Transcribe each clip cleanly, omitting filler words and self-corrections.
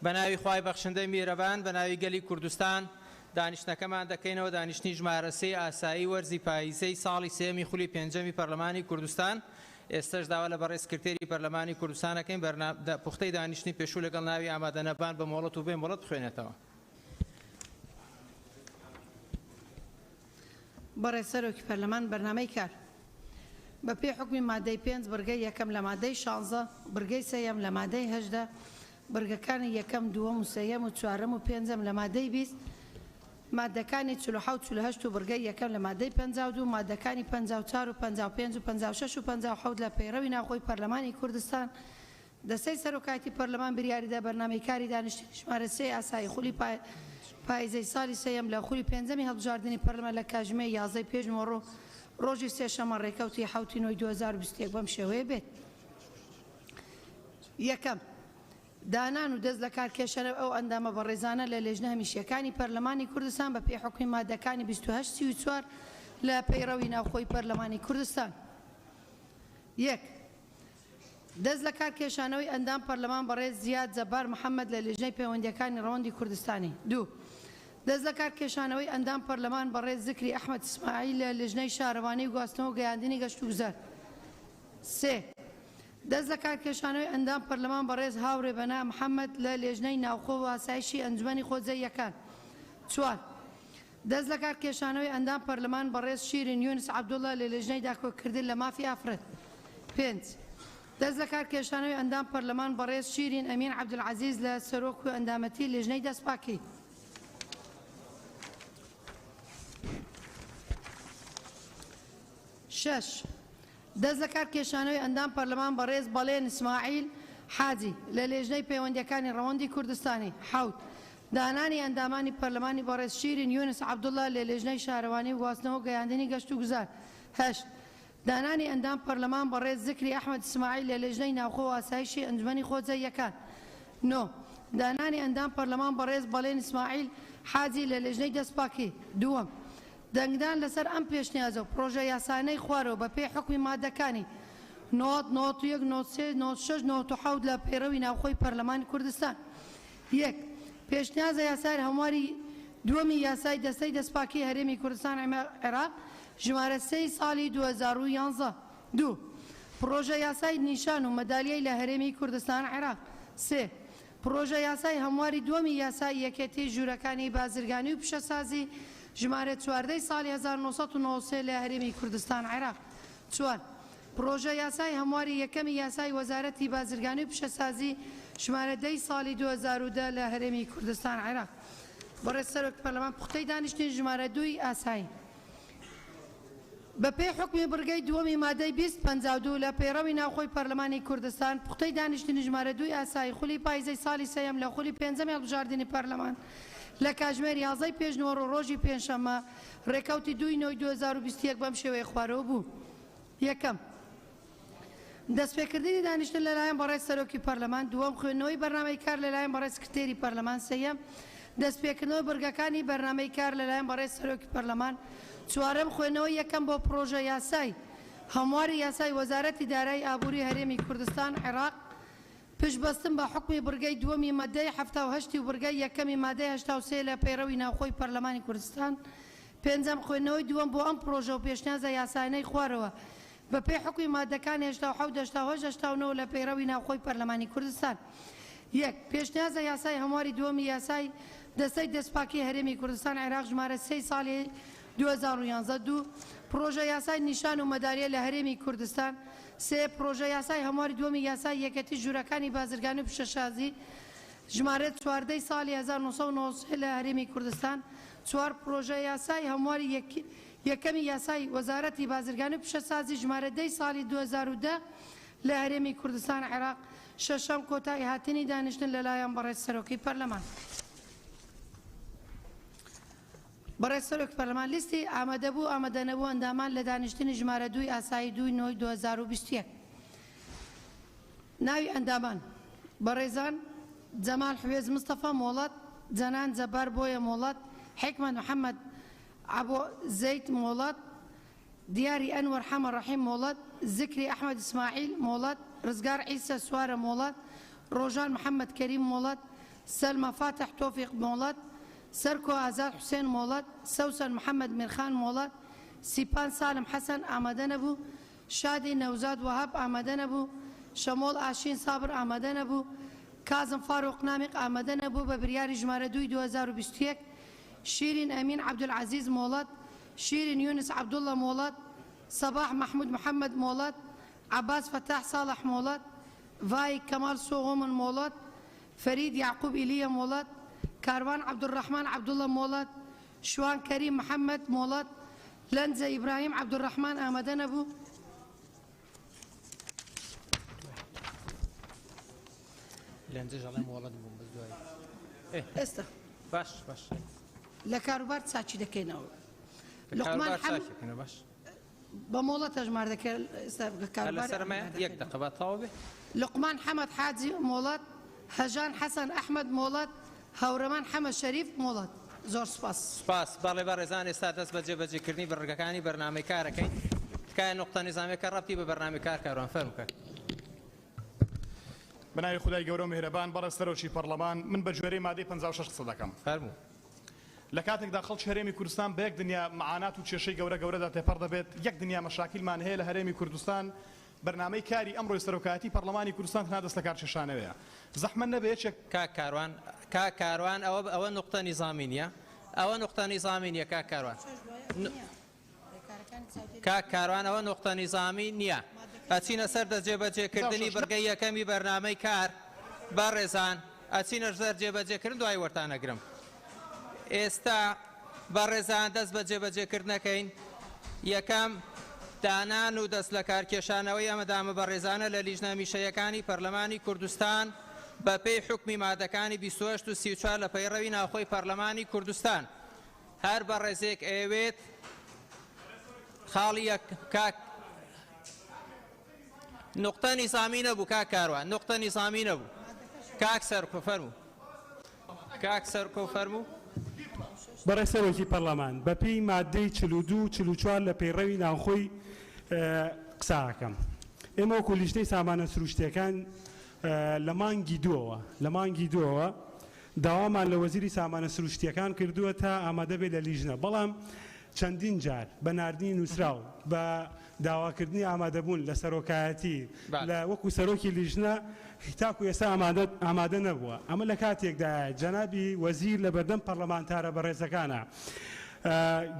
بەناوی خوای بەخشندەی میێرەبان بەناوی گەلی کوردستان دانیشتنەکەمان دەکەینەوە دانیشتنی ژمارە 3 ئاسایی وەرزی پاییزەی ساڵی سێمی خولی پێنجەمی پەرلەمانی کوردستان. ئێستش داوا لە بەڕێز سکرتێری پەرلەمانی کوردستانەکەین پوختەی دانیشتنی پێشوو لەگەڵ ناوی ئامادەنەبان بە مۆڵەت و بێ مۆڵەت بخوێنێتەوە. بەڕێز سەرۆکی پەرلەمان بەرنامەی کار بە پێی حکمی مادەی 5 بڕگەی یەکەم لە مادەی 16 بڕگەی سەیەم لە مادەی 18 بڕگەکانی یەکەم دووەم و سەیەم و چوارەم و پێنجەم لە مادەی 20 مادەکانی 47 48 و بڕگەی یەکەم لە مادەی 52 مادەکانی 54 و 55 و 56 و 57 لە پەیڕەوی ناوخۆی پەرلەمانی کوردستان دەستەی سەرۆکایەتی پەرلەمان بریاریدا بەرنامەی کاری دانیشتنی ژمارە 3 ئاسایی خولی پاییزەی ساڵی سەیەم لە خولی پێنجەمی هەڵبژاردننی پەرلەمان لە کاتژمێر 11 پێشمەوە ڕۆژی سێشەمە ڕێکەوتی 7 نۆی 2021 بەم شێوەیە بێت. یەکەم دانان و دەست لە کارکێشانە ئەو ئەندامە بەڕێزانە لە لێژنە هەمیشیەکانی پەرلەمانی کوردستان بە پێی حکمی مادەکانی 28 34 لە پەیڕەوی ناوخۆی پەرلەمانی کوردستان. یەک دەست لە کارکێشانەوەی ئەندام پەرلەمان بەڕێز زیاد جەبار محەممەد لە لێژنەی پەیوەندیەکانی ڕەوەندی کوردستانی. دوو دەست لە کارکێشانەوەی ئەندام پەرلەمان بەڕێز زکری ئەحمەد ئیسماعیل لە لێژنەی شارەوانی و گواستنەوە و گەیاندنی گەشت و گوزەر. سێ دەست لە کارکێشانەوەی ئەندام پەرلەمان بەڕێز هاوڕێ بەنا محەممەد لە لێژنەی ناوخۆ و ئاسایشی ئەنجومەنی خۆجەیەکان. چوار دەست لە کارکێشانەوەی ئەندام پەرلەمان بەڕێز شیرین یونس عەبدوڵڵا لە لێژنەی داکۆکردن لە مافی ئافرەت. پێنج دەست لە کارکێشانەوەی ئەندام پەرلەمان بەڕێز شیرین ئەمین عەبدولعەزیز لە سەرۆک و ئەندامەتی لێژنەی دەستپاکی. شش دەست لە کارکێشانەوەی ئەندام پەرلەمان بەڕێز بەڵێن ئیسماعیل حاجی لە لێژنەی پەیوەندیەکانی ڕەوەندی کوردستانی. حەوت دانانی ئەندامانی پەرلەمانی بەڕێز شیرین یونس عەبدوڵڵا لە لێژنەی شارەوانی و گواستنەوە و گەیاندنی گەشت و گوزار. هەشت دانانی ئەندام پەرلەمان بەڕێز زکری ئەحمەد ئیسماعیل لە لێژنەی ناوخۆ و ئاسایشی ئەنجومەنی خۆجەیەکان. نۆ دانانی ئەندام پەرلەمان بەڕێز بەڵێن ئیسماعیل حاجی لە لێژنەی دەستپاکی. دووەم دەنگدان لەسەر ئەم پێشنیازە و پرۆژە یاسانەی خوارەوە بە پێی حکمی مادەکانی 91 93 96 97 لە پەیڕەوی ناوخۆی پەرلەمانی کوردستان. یەک پێشنیازە یاسای هەمواری دووەمی یاسای دەستەی دەستپاکی هەرێمی کوردستان عێراق ژمارە 3 ساڵی 2011. دوو پرۆژە یاسای نیشان و مەدالیای لە هەرێمی کوردستان عێراق. سێ پرۆژە یاسای هەمواری دووەمی یاسای یەکێتی ژوورەکانی بازرگانی و پیشەسازی ژمارە 14 ساڵی 1993 لە هەرێمی کوردستان عێراق. چوار پرۆژە یاسای هەمواری یەکەمی یاسای وەزارەتی بازرگانی و پیشەسازی ژمارە 10 ساڵی 2010 لە هەرێمی کوردستان عێراق. بەڕێز سەرۆکی پەرلەمان پوختەی دانیشتنی ژمارە 2 ئاسایی بە پێی حکمی بڕگەی دووەمی مادەی 252 لە پەیڕەوی ناوخۆی پەرلەمانی کوردستان پوختەی دانیشتنی ژمارە 2 ئاسایی خولی پاییزەی ساڵی سەیەم لە خولی پێنجەمی هەڵبژاردننی پەرلەمان لە کاتژمێر 11 پێشنەوە ڕۆژی پێنجشەممە ڕێکەوتی 2 نۆی 2021 بەم شێوەیە خوارەوە بوو. یەکەم دەستپێکردنی دانیشتن لەلایەن بەڕێز سەرۆکی پەرلەمان. دووەم خوێندنەوەی بەرنامەی کار لەلایەن بەڕێز سکرتێری پەرلەمان. سەیەم دەستپێکردنەوەی بڕگەکانی بەرنامەی کار لەلایەن بەڕێز سەرۆکی پەرلەمان. چوارەم خوێندنەوەی یەکەم بۆ پرۆژە یاسای هەمواری یاسای وەزارەتی دارایی ئابووری هەرێمی کوردستان عێراق پشتبەستن بە حکمی بڕگەی دووەمی مادەی 78 و بڕگەی یەکەمی مادەی 83 لە پەیڕەوی ناوخۆی پەرلەمانی کوردستان. پێنجەم خوێندنەوەی دووەم بۆ ئەم پرۆژە و پێشنیازە یاسانەی خوارەوە بە پێی حکمی مادەکانی 87 89 لە پەیڕەوی ناوخۆی پەرلەمانی کوردستان. یەک پێشنیازە یاسای هەمواری دووەمی یاسای دەستەی دەستپاکی هەرێمی کوردستان عێراق ژمارە 3 ساڵی 2011. دوو پرۆژە یاسای نیشان و مەدالیە لە هەرێمی کوردستان. سێ پرۆژە یاسای هەمواری دووەمی یاسای یەکەتی ژوورەکانی بازرگانی و پیشەسازی ژمارە 14 ساڵی 1993 لە هەرێمی کوردستان. چوار پرۆژە یاسای هەمواری یەکەمی یاسای وەزارەتی بازرگانی و پیشەسازی ژمارە 10 ساڵی 2010 لە هەرێمی کوردستان عێراق. شەشەم کۆتایی هاتنی دانیشتن لەلایەن بەڕێز سەرۆکی پەرلەمان. بەڕێز سەرۆکی پەرلەمان لیستی ئامادەبوو ئامادەنەبوو ئەندامان لە دانیشتنی ژمارە 2 ئاسایی 2 نۆی 2021. ناوی ئەندامان بەڕێزان جەمال حوێز مستەفا مۆڵەت جەنان جەبار بۆیە مۆڵەت حکمت محەممەد عەبۆ زەید مۆڵەت دیاری ئەنوەر حەمە ڕەحیم مۆڵەت زکری ئەحمەد ئیسماعیل مۆڵەت ڕزگار عیسە سوارە مۆڵەت ڕۆژان محەممەد کەریم مۆڵەت سلمى فاتح توفيق مولد سركو آزاد حسين مولد سوسن محمد ميرخان مولد سيبان سالم حسن آمدنبو شادي نوزاد وهاب آمدنبو شمول آشين صابر آمدنبو كاظم فاروق نامق آمدنبو ببرياري جمارة 2021 شيرين أمين عبد العزيز مولد شيرين يونس عبد الله مولد صباح محمود محمد مولد عباس فتاح صالح مولد فاي كمال صوغومن مولد فريد يعقوب إيليا مولد كاروان عبد الرحمن عبد الله مولد شوان كريم محمد مولد لنزة إبراهيم عبد الرحمن آمدنبو لنزة جلال مولد بومبزدوي استا باش لكاروبار ساچي دكيناو لقمان حمد باش بمولد تجمار دكيل استا كاروبار هلا سرما يك دقه طاوبه لقمان حمد حاجي مولد هجان حسن أحمد مولد هورمان حمد شريف مولد زور سپاس باڵێ بەڕێزان ئێستا دەست بە جێبەجێکردنی بەڕگەکانی بەرنامەی کارەکەین تکایە نقطە نیزامەکە ڕەبتی بە بەرنامەی کار کاروان فەرموکە بناوی خدای گەورە و میهرەبان بەڕێز سەرۆکی پەرلەمان من بە گوێرەی مادەی 56 قسە دەکەم فەرموو لە کاتێکدا خەڵکی هەرێمی کوردستان بە یەک دنیا معانات و کێشەی گەورەدا تێپەڕ دەبێت یەک دنیا مەشاکیلمان هەیە لە هەرێمی کوردستان بەرنامەی کاری ئەمڕۆی سەرۆکایەتی پەرلەمانی کوردستان تەنها دەست لە کار کێشانەوەیە زەحمەت نەبێت یەکێک کاروان ئەوە نقطە نیزامی نییە ئەوە نقطە نیزامی نییە کاروان ئەوە نقطە نیزامی نییە ئەچینە سەر دەستجێبەجێکردنی بڕگەی یەکەمی بەرنامەی کار بەڕێزان ئەچینە سەر جێبەجێکردن دوای وەرتانەگرم ئێستا بەڕێزان دەست بە جێبەجێکردنەکەین یەکەم دانان و دەست لە کارکێشانەوەی ئەمەدامە بەڕێزانە لە لیژنە میشەیەکانی پەرلەمانی کوردستان بە پێی حکمی مادەکانی 28 و 34 لە پەیڕەوی ناوخۆی پەرلەمانی کوردستان هەر بەڕێزێک ئەوێت خاڵی کاک نقطە نیزامی نەبوو کاک کاروان نقطە نیزامی نەبوو کاک سەرکۆ فەرموو بەڕێز سەرۆکی پەرلەمان بە پێی مادەی 42 و 44 لە پەیڕەوی ناوخۆی قساکەم ئێمە وەکو لیژنەی سامانە سروشتیەکان لە مانگی دووەوە داوامان لە وەزیری سامانە سروشتیەکان کردووە تا ئامادە بێت لە لیژنە بەڵام چەندین جار بە ناردنی نووسراو بە داواکردنی ئامادەبوون لە سەرۆکایەتی لە وەکو سەرۆکی لیژنە تاکو ئێستا ئامادە نەبووە ئەمە لە کاتێکدا جەنابی وەزیر لە بەردەم پەرلەمانتارە بەڕێزەکانە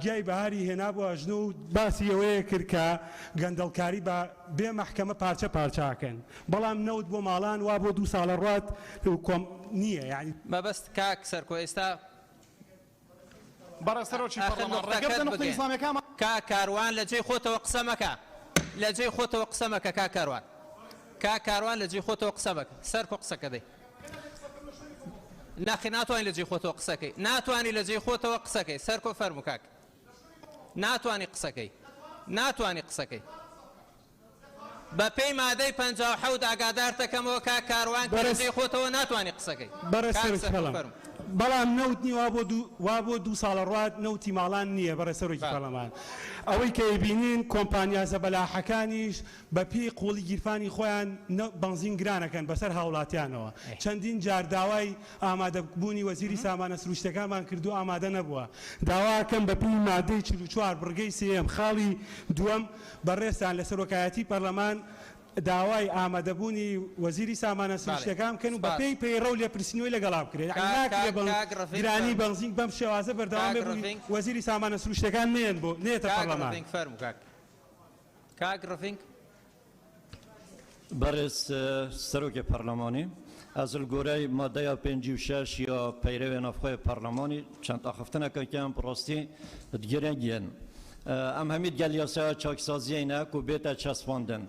گیای بەهاری هێنابووە ژنە و باسی ئەوەیە کرد کە گەندەڵکاری بە بێ مەحکەمە پارچە پارچاکەن بەڵام نەوت بۆ ماڵان وا بۆ 2 ساڵە ڕات کۆم نییە یعنی مەبەست کاک سەرکۆ ئێستا بەڕێز سەرۆکی پەرلەمان ڕێگە بدە نقطەی نیزامەکەمان کاک کاروان لە جێی خۆتەوە قسە مەکە لە جێی خۆتەوە قسە مەکە کاک کاروان لە جێی خۆتەوە قسە مەکە سەرکۆ قسەکە دەی ناخی ناتوانانی لە جێی خۆتەوە قسەکەی ناتوانانی لە جێی خۆتەوە قسەکەی سەرکۆ فەرموو کاک ناتوانی قسەکەی بە پێی مادەی 57 ئاگادار دەکەمەوە کاک کاروان کە لە جێی خۆتەوە ناتوانی قسەکەی بەڵام نەوت نی وا بۆ 2 ساڵە ڕات نەوتی ماڵان نییە بەڕێز سەرۆکی پەرلەمان ئەوەی کە ئەبینین کۆمپانیا زەبەلاحەکانیش بە پێی قوڵی گیرفانی خۆیان بەنزین گرانەکەن بەسەر هاوڵاتیانەوە چەندین جار داوای ئامادەبوونی وەزیری سامانە سروشتەکانمان کردو ئامادە نەبووە داواکەم بە پێی مادەی 44 بڕگەی سێم خاڵی دووەم بەڕێستان لە سەرۆکایەتی پەرلەمان داوای ئامادەبوونی وەزیری سامانە سروشتەکان بکەن و بە پێی پەیڕەو لێپرسینەوەی لەگەڵا بکرێت گرانی بەنزین بەم شێوازە بەردەوام بێ وەزیری سامانە سروشتەکان نێتە پەرلەمان کاک ڕفینگ بەڕێز سەرۆکی پەرلەمانی ئەزل گۆرەی مادەیە 56 یا پەیرەوی ناوخۆی پەرلەمانی چەند ئاخفتنەکەکیان پڕاستی دگرێنگیان ئەم هەمید گەل یاسا چاکسازیینە و بێتە چەسپاندن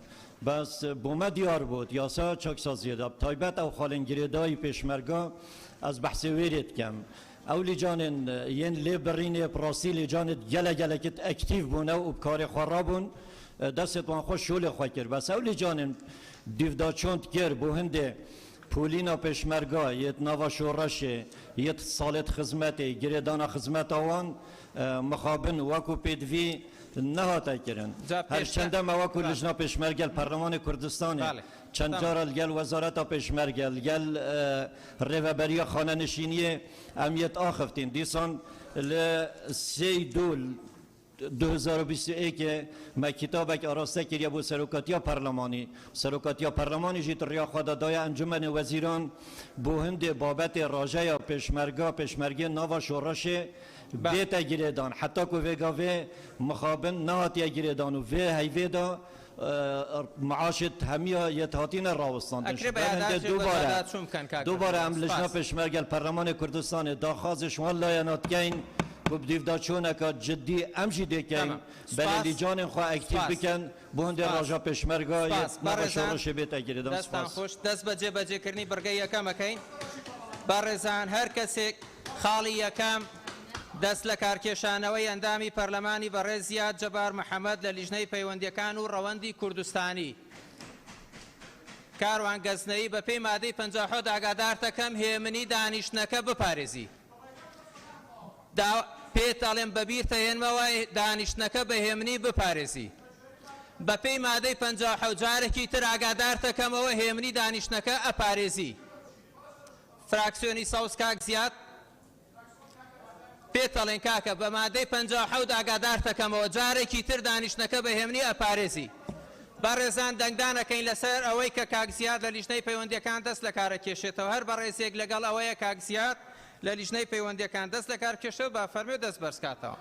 بەس بۆمە دیار بوود یاسا چاکسازیێدا تایبەت ئەو خاڵنگیرێدایی پێشمەرگا ئەس بەحسێ وێرێت کەم ئەو لیجانên yên lê birînê pirasî lêcanê gelekit ektiv bûne û karê xwe rabûn destê wan xwe şolê xwe kir bes ew lêcanên dîvdaçont kir bû hindê polîna pêşmerga yê nava şoreşê yê salêt xizmetê girêdana xizmeta wan mixabin wekû pêdivî نهاتا کرن جا هر پیش- چنده مواکو بله. لجنا پیشمرگل پارلمان کردستانه بله. چند تمام. جار گل وزارت پیشمرگل گل ریوبری خانه نشینی امیت آخفتین دیسان ل3 دول 2021 ما کتابک آراسته کردیم با سروکاتیا پارلمانی جیت ریا خدا دای انجمن وزیران بو هند بابت راجع یا پیشمرگی نوا شورش بیت گیردان حتی که وگاوه مخابن نهاتی گیردان و هیوه دا معاشت همیا یتهاتین راوستان اکری بیادات وزارت شوم کن کاک دوباره بخیر. هم لجنا سپاس. پیشمرگل پارلمان کردستان داخازش والله یناتگین و بدیو دا چونه که جدی امشی دیکن تمام. بلدی جان خواه اکتیو سپاس. بکن بونده سپاس. راجا پیشمرگا سپاس. یه بارزان. نباشورش بیتا گیردان دەستان سپاس خۆش دەست بەجێ بەجێکردنی بەرگەی یەکەمەکەین بەڕێزان هەر کەسێک خاڵی یەکەم دەست لە کارکێشانەوەی ئەندامی پەرلەمانی بەڕێز زیاد جەبار محەممەد لە لیژنەی پەیوەندیەکان و ڕەوەندی کوردستانی کاروان گەزنەی بە پێی مادەی 57 ئاگادار دەکەم هێمنی دانیشتنەکە بپارێزی پێتەڵێن بەبیرتە هێنمەوە دانیشتنەکە بە هێمنی بپارێزی بە پێی مادەی 57 جارێکی تر ئاگادار دەکەمەوە هێمنی دانیشتنەکە ئەپارێزی فراکسیۆنی ساوس کاک زیاد پێتەڵێن کاکە بە مادەی 57 ئاگادار دەکەمەوە جارێکی تر دانیشتنەکە بە هێمنی ئەپارێزی بەڕێزان دەنگدانەکەین لەسەر ئەوەی کە کاک زیاد لە لیژنەی پەیوەندیەکان دەست لە کارە کێشێتەوە هەر بەڕێزێک لەگەڵ ئەوەیە کاک زیاد لە لیژنەی پەیوەندیەکان دەست لە کار کێشەوە با فەرمێ دەست بەرزکاتەوە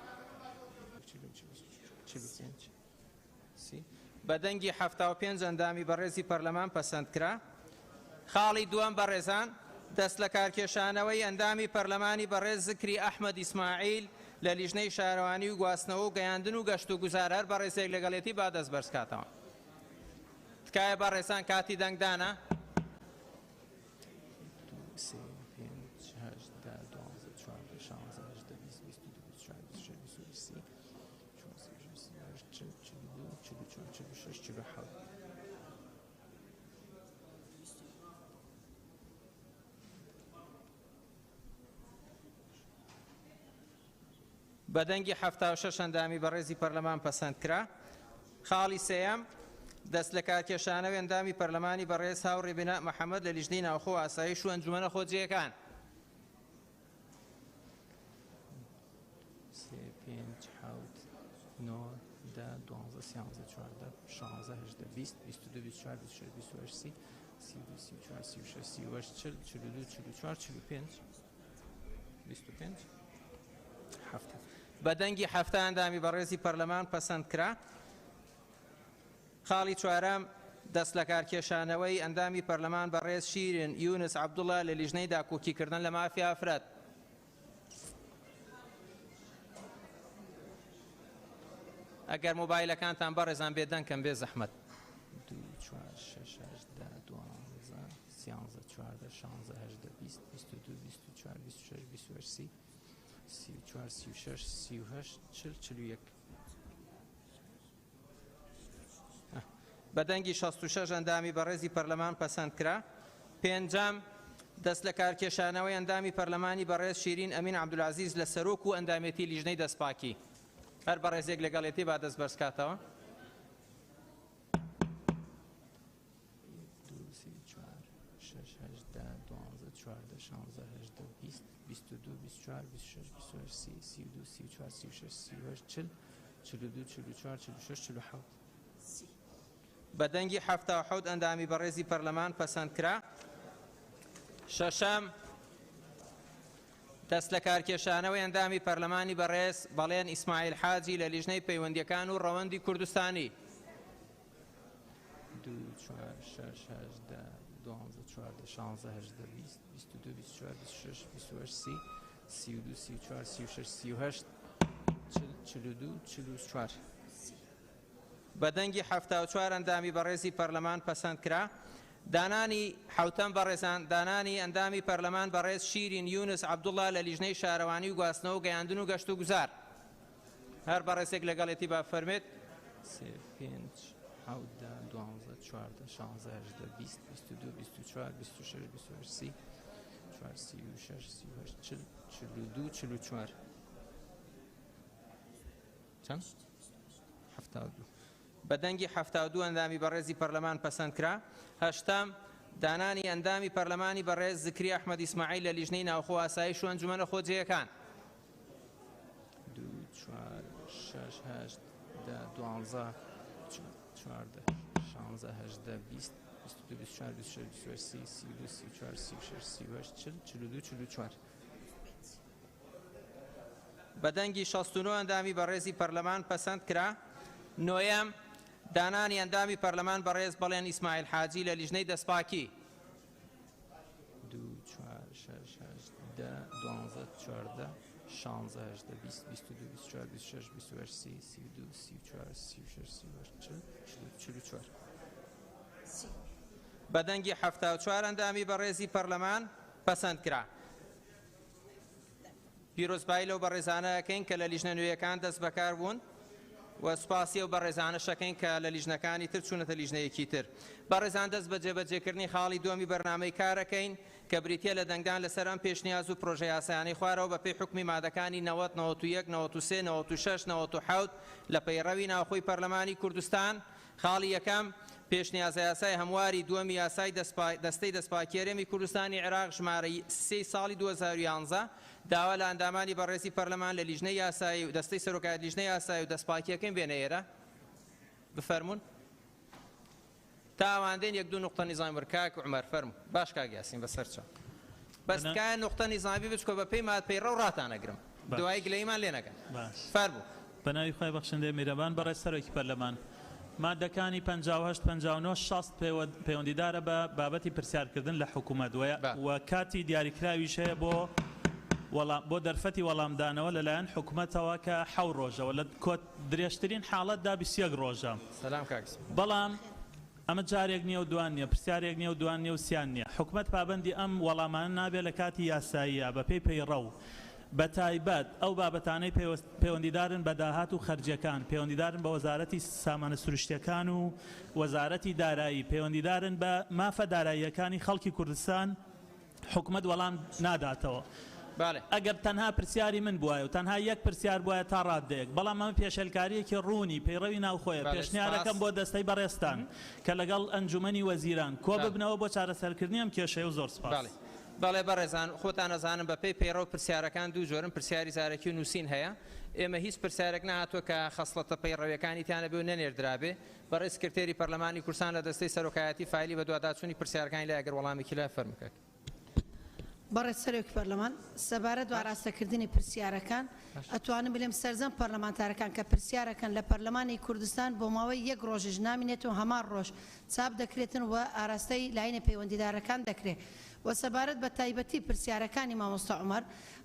بەدەنگی 75 ئەندامی بەڕێزی پەرلەمان پەسەند کرا خاڵی دووەم بەڕێزان دەست لە کارکێشانەوەی ئەندامی پەرلەمانی بەڕێز زکری ئەحمەد ئیسماعیل لە لیژنەی شارەوانی و گواستنەوە و گەیاندن و گەشت و گوزار هەر بەڕێزێک لەگەڵێتی با دەست بەرزکاتەوە تکایە بەڕێزان کاتی دەنگدانە بەدەنگی 76 ئەندامی بەڕێزی پەرلەمان پەسەند کرا خاڵی سێیەم دەست لە کارکێشانەوەی ئەندامی پەرلەمانی بەڕێز هاوڕێ بنا محەممەد لە لیژنەی ناوخۆ ئاسایش و ئەنجومەنە خۆجیەکان بەدەنگی هەفتە ئەندامی بەڕێزی پەرلەمان پەسەند کرا خاڵی چوارەم دەست لە کارکێشانەوەی ئەندامی پەرلەمان بەڕێز شیرین یونس عەبدوڵڵا لە لیژنەی داکۆکیکردن لە مافی ئافرەت ئەگەر مۆبایلەکانتان بەڕێزان بێدەنکەم بێ زەحمەت 2 بەدەنگی 66 ئەندامی بەڕێزی پەرلەمان پەسەند کرا پێنجەم دەست لە کارکێشانەوەی ئەندامی پەرلەمانی بەڕێز شیرین ئەمین عەبدولعەزیز لە سەرۆک و ئەندامێتی لیژنەی دەستپاکی هەر بەڕێزێک لەگەڵێتی با دەست بەرزکاتەوە بەدەنگی 77 ئەندامی بەڕێزی پەرلەمان پەسەند کرا شەشەم دەست لە کارکێشانەوەی ئەندامی پەرلەمانی بەڕێز بەڵێن ئیسماعیل حاجی لە لیژنەی پەیوەندیەکان و ڕەوەندی کوردستانی 2 بەدەنگی 74 ئەندامی بەڕێزی پەرلەمان پەسەند کرا دانانی حوتەم بەڕێزان دانانی ئەندامی پەرلەمان بەڕێز شیرین یونس عەبدوڵڵا لە لیژنەی شارەوانی و گواستنەوە و گەیاندن و گەشت و گوزار هەر بەڕێزێک لەگەڵێتی با فەرمێت 42 بەدەنگی 72 ئەندامی بەڕێزی پەرلەمان پەسەندکرا. هەشتام دانانی ئەندامی پەرلەمانی بەڕێز زکری ئەحمەد ئیسماعیل لە لیژنەی ناوخۆ ئاسایش و ئەنجومەنە خۆجیەکان. 2 4 6 8 12 14 16 18 20 22 24 26 27 32 34 36 38 42 44. بەدەنگی 69 ئەندامی بەڕێزی پەرلەمان پەسەند کرا. نۆیەم دانانی ئەندامی پەرلەمان بەڕێز بەڵێن ئیسماعیل حاجی لە لیژنەی دەستپاکی. 2 4 6 8 12 14 16 18 20 22 24 26 28 30 32 34 36 38 44. بەدەنگی 74 ئەندامی بەڕێزی پەرلەمان پەسەند کرا. پیرۆزبایی لەو بەڕێزانەکەین کە لە لیژنە نوێیەکان دەست بەکار بوون و سوپاسی و بەڕێزانە شەکەین کە لە لیژنەکانی تر چوونەتە لیژنەیەکی تر. بەڕێزان دەست بە جێبەجێکردنی خاڵی دووەمی بەرنامەی کارەکەین کە بریتە لە دەنگدان لەسەر ئەم پێشنیاز و پرۆژە یاسایانەی خوارەوە بەپێی حکمی مادەکانی 90 91 93 96 97 لە پەیڕەوی ناوخۆی پەرلەمانی کوردستان. خاڵی یەکەم پێشنیازە یاسای هەمواری دووەمی یاسای دەستەی دەستپاکێرەمی کوردستانی عێراق ژمارە 3 ساڵی 2011 داوا لە ئەندامانی بەڕێزی پەرلەمان لە لیژنەی یاسایی و دەستەی سەرۆکایەتی لیژنەی یاسایی و دەستپاکیەکەم بێنە ئێرە بفەرمونون. تا ئەوەندەین یەک دوو نوقتە نیزامی کاک عومەر فەرموو. باش کاک یاسین بەسەرچە بەس کایە نوقتە نیزامی بچکۆ بە پێی مادپەیڕە و ڕاتانەگرم دوای گلەیمان لێ نەکەن. فەرموو. بەناوی خۆی بەخشندەی میرەبان بەڕێز سەرۆکی پەرلەمان مادەکانی 58 59 60 پەیوەندیدارە بە بابەتی پرسیارکردن لە حکوومەت و کاتی دیاریکراویش هەیە بۆ دەرفەتی وەڵامدانەوە لەلایەن حکوومەتەوە کە 7 ڕۆژەوە لە کۆت درێژترین حاڵەتدا 21 ڕۆژە. بەڵام ئەمە جارێک نییە و دوان نییە پرسیارێک نییە و دوان نیە و سیان نییە. حکوومەت پابەندی ئەم وەڵامانە نابێت لە کاتی یاساییە بەپێی پەیڕە و بە تایبەت ئەو بابەتانەی پەیوەندیدارن بە داهات و خەرجیەکان، پەیوەندیدارن بە وەزارەتی سامانە سروشتیەکان و وەزارەتی دارایی، پەیوەندیدارن بە مافە داراییەکانی خەڵکی کوردستان حکوومەت وەڵام ناداتەوە. ئەگەر تەنها پرسیاری من بووە و تەنها یەک پرسیار بووە تا ڕادەیەک، بەڵام ئەمە پێشەلکاریەکی ڕوونی پەیڕەوی ناوخۆیە پێشنیارەکەم بۆ دەستەی بەڕێستان کە لەگەڵ ئەنجومەنی وەزیران کۆ ببنەوە بۆ چارەسەرکردنی ئەم کێشەیە و زۆر سپاس. بەڵێ بەڕێزان خۆتان ئەزانم بەپێی پەیڕە و پرسیارەکان دوو جۆرن پرسیاری زارەکی و نووسین هەیە. ئێمە هیچ پرسیارێک نهاتوە کە خەسڵەتە پەیڕەویەکانی تیانە بێ و نەنێردرابێ. بەڕێز سکرتێری پەرلەمانی کوردستان لە دەستەی سەرۆکایەتی فایلی بە دواداچوونی پرسیارەکانی لای ئەگەر وەڵامێکی لای فەرموکە. بەڕێز سەرۆکی پەرلەمان سەبارەت بە ئاراستەکردنی پرسیارەکان ئەتوانم بڵێم سەرجەم پەرلەمانتارەکان کە پرسیارەکەن لە پەرلەمانی کوردستان بۆ ماوەی 1 ڕۆژیش نامینێتەوە هەمان ڕۆژ چاپ دەکرێتن و ئاراستەی لاینە پەیوەندیدارەکان دەکرێت. و سەبارەت بە تایبەتی پرسیارەکانی مامۆستا عومەر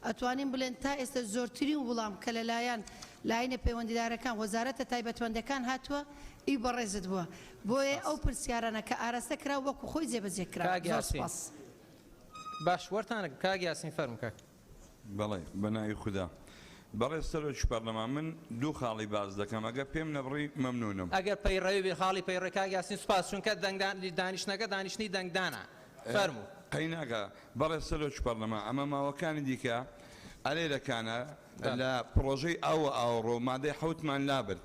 ئەتوانین بڵێن تا ئێستا زۆرترین وڵام کە لەلایەن لاینە پەیوەندیدارەکان وەزارەتە تایبەتمەندەکان هاتووە ئی بەڕێزت بووە بۆیە ئەو پرسیارانە کە ئاراستە کرا وەکو خۆی جێبەجێکرا. باش وەرتانە کاک یاسین فەرموکە. بەڵێ بەناوی خوددا. بەڕێز سەرۆکی پەرلەمان من دوو خاڵی باز دەکەم ئەگەر پێم نەبڕی مەمنونم. ئەگەر پەیڕەوی بێ خاڵی پەیڕە کاک یاسین سوپاس چونکە دانیشتنەکە دانیشتنی دەنگدانە. فەرموو. قەیناکە بەڕێز سەرۆکی پەرلەمان ئەمە ماوەکانی دیکە ئەلێرەکانە لە پرۆژەی ئەوڕۆ مادەی 7مان لابرد.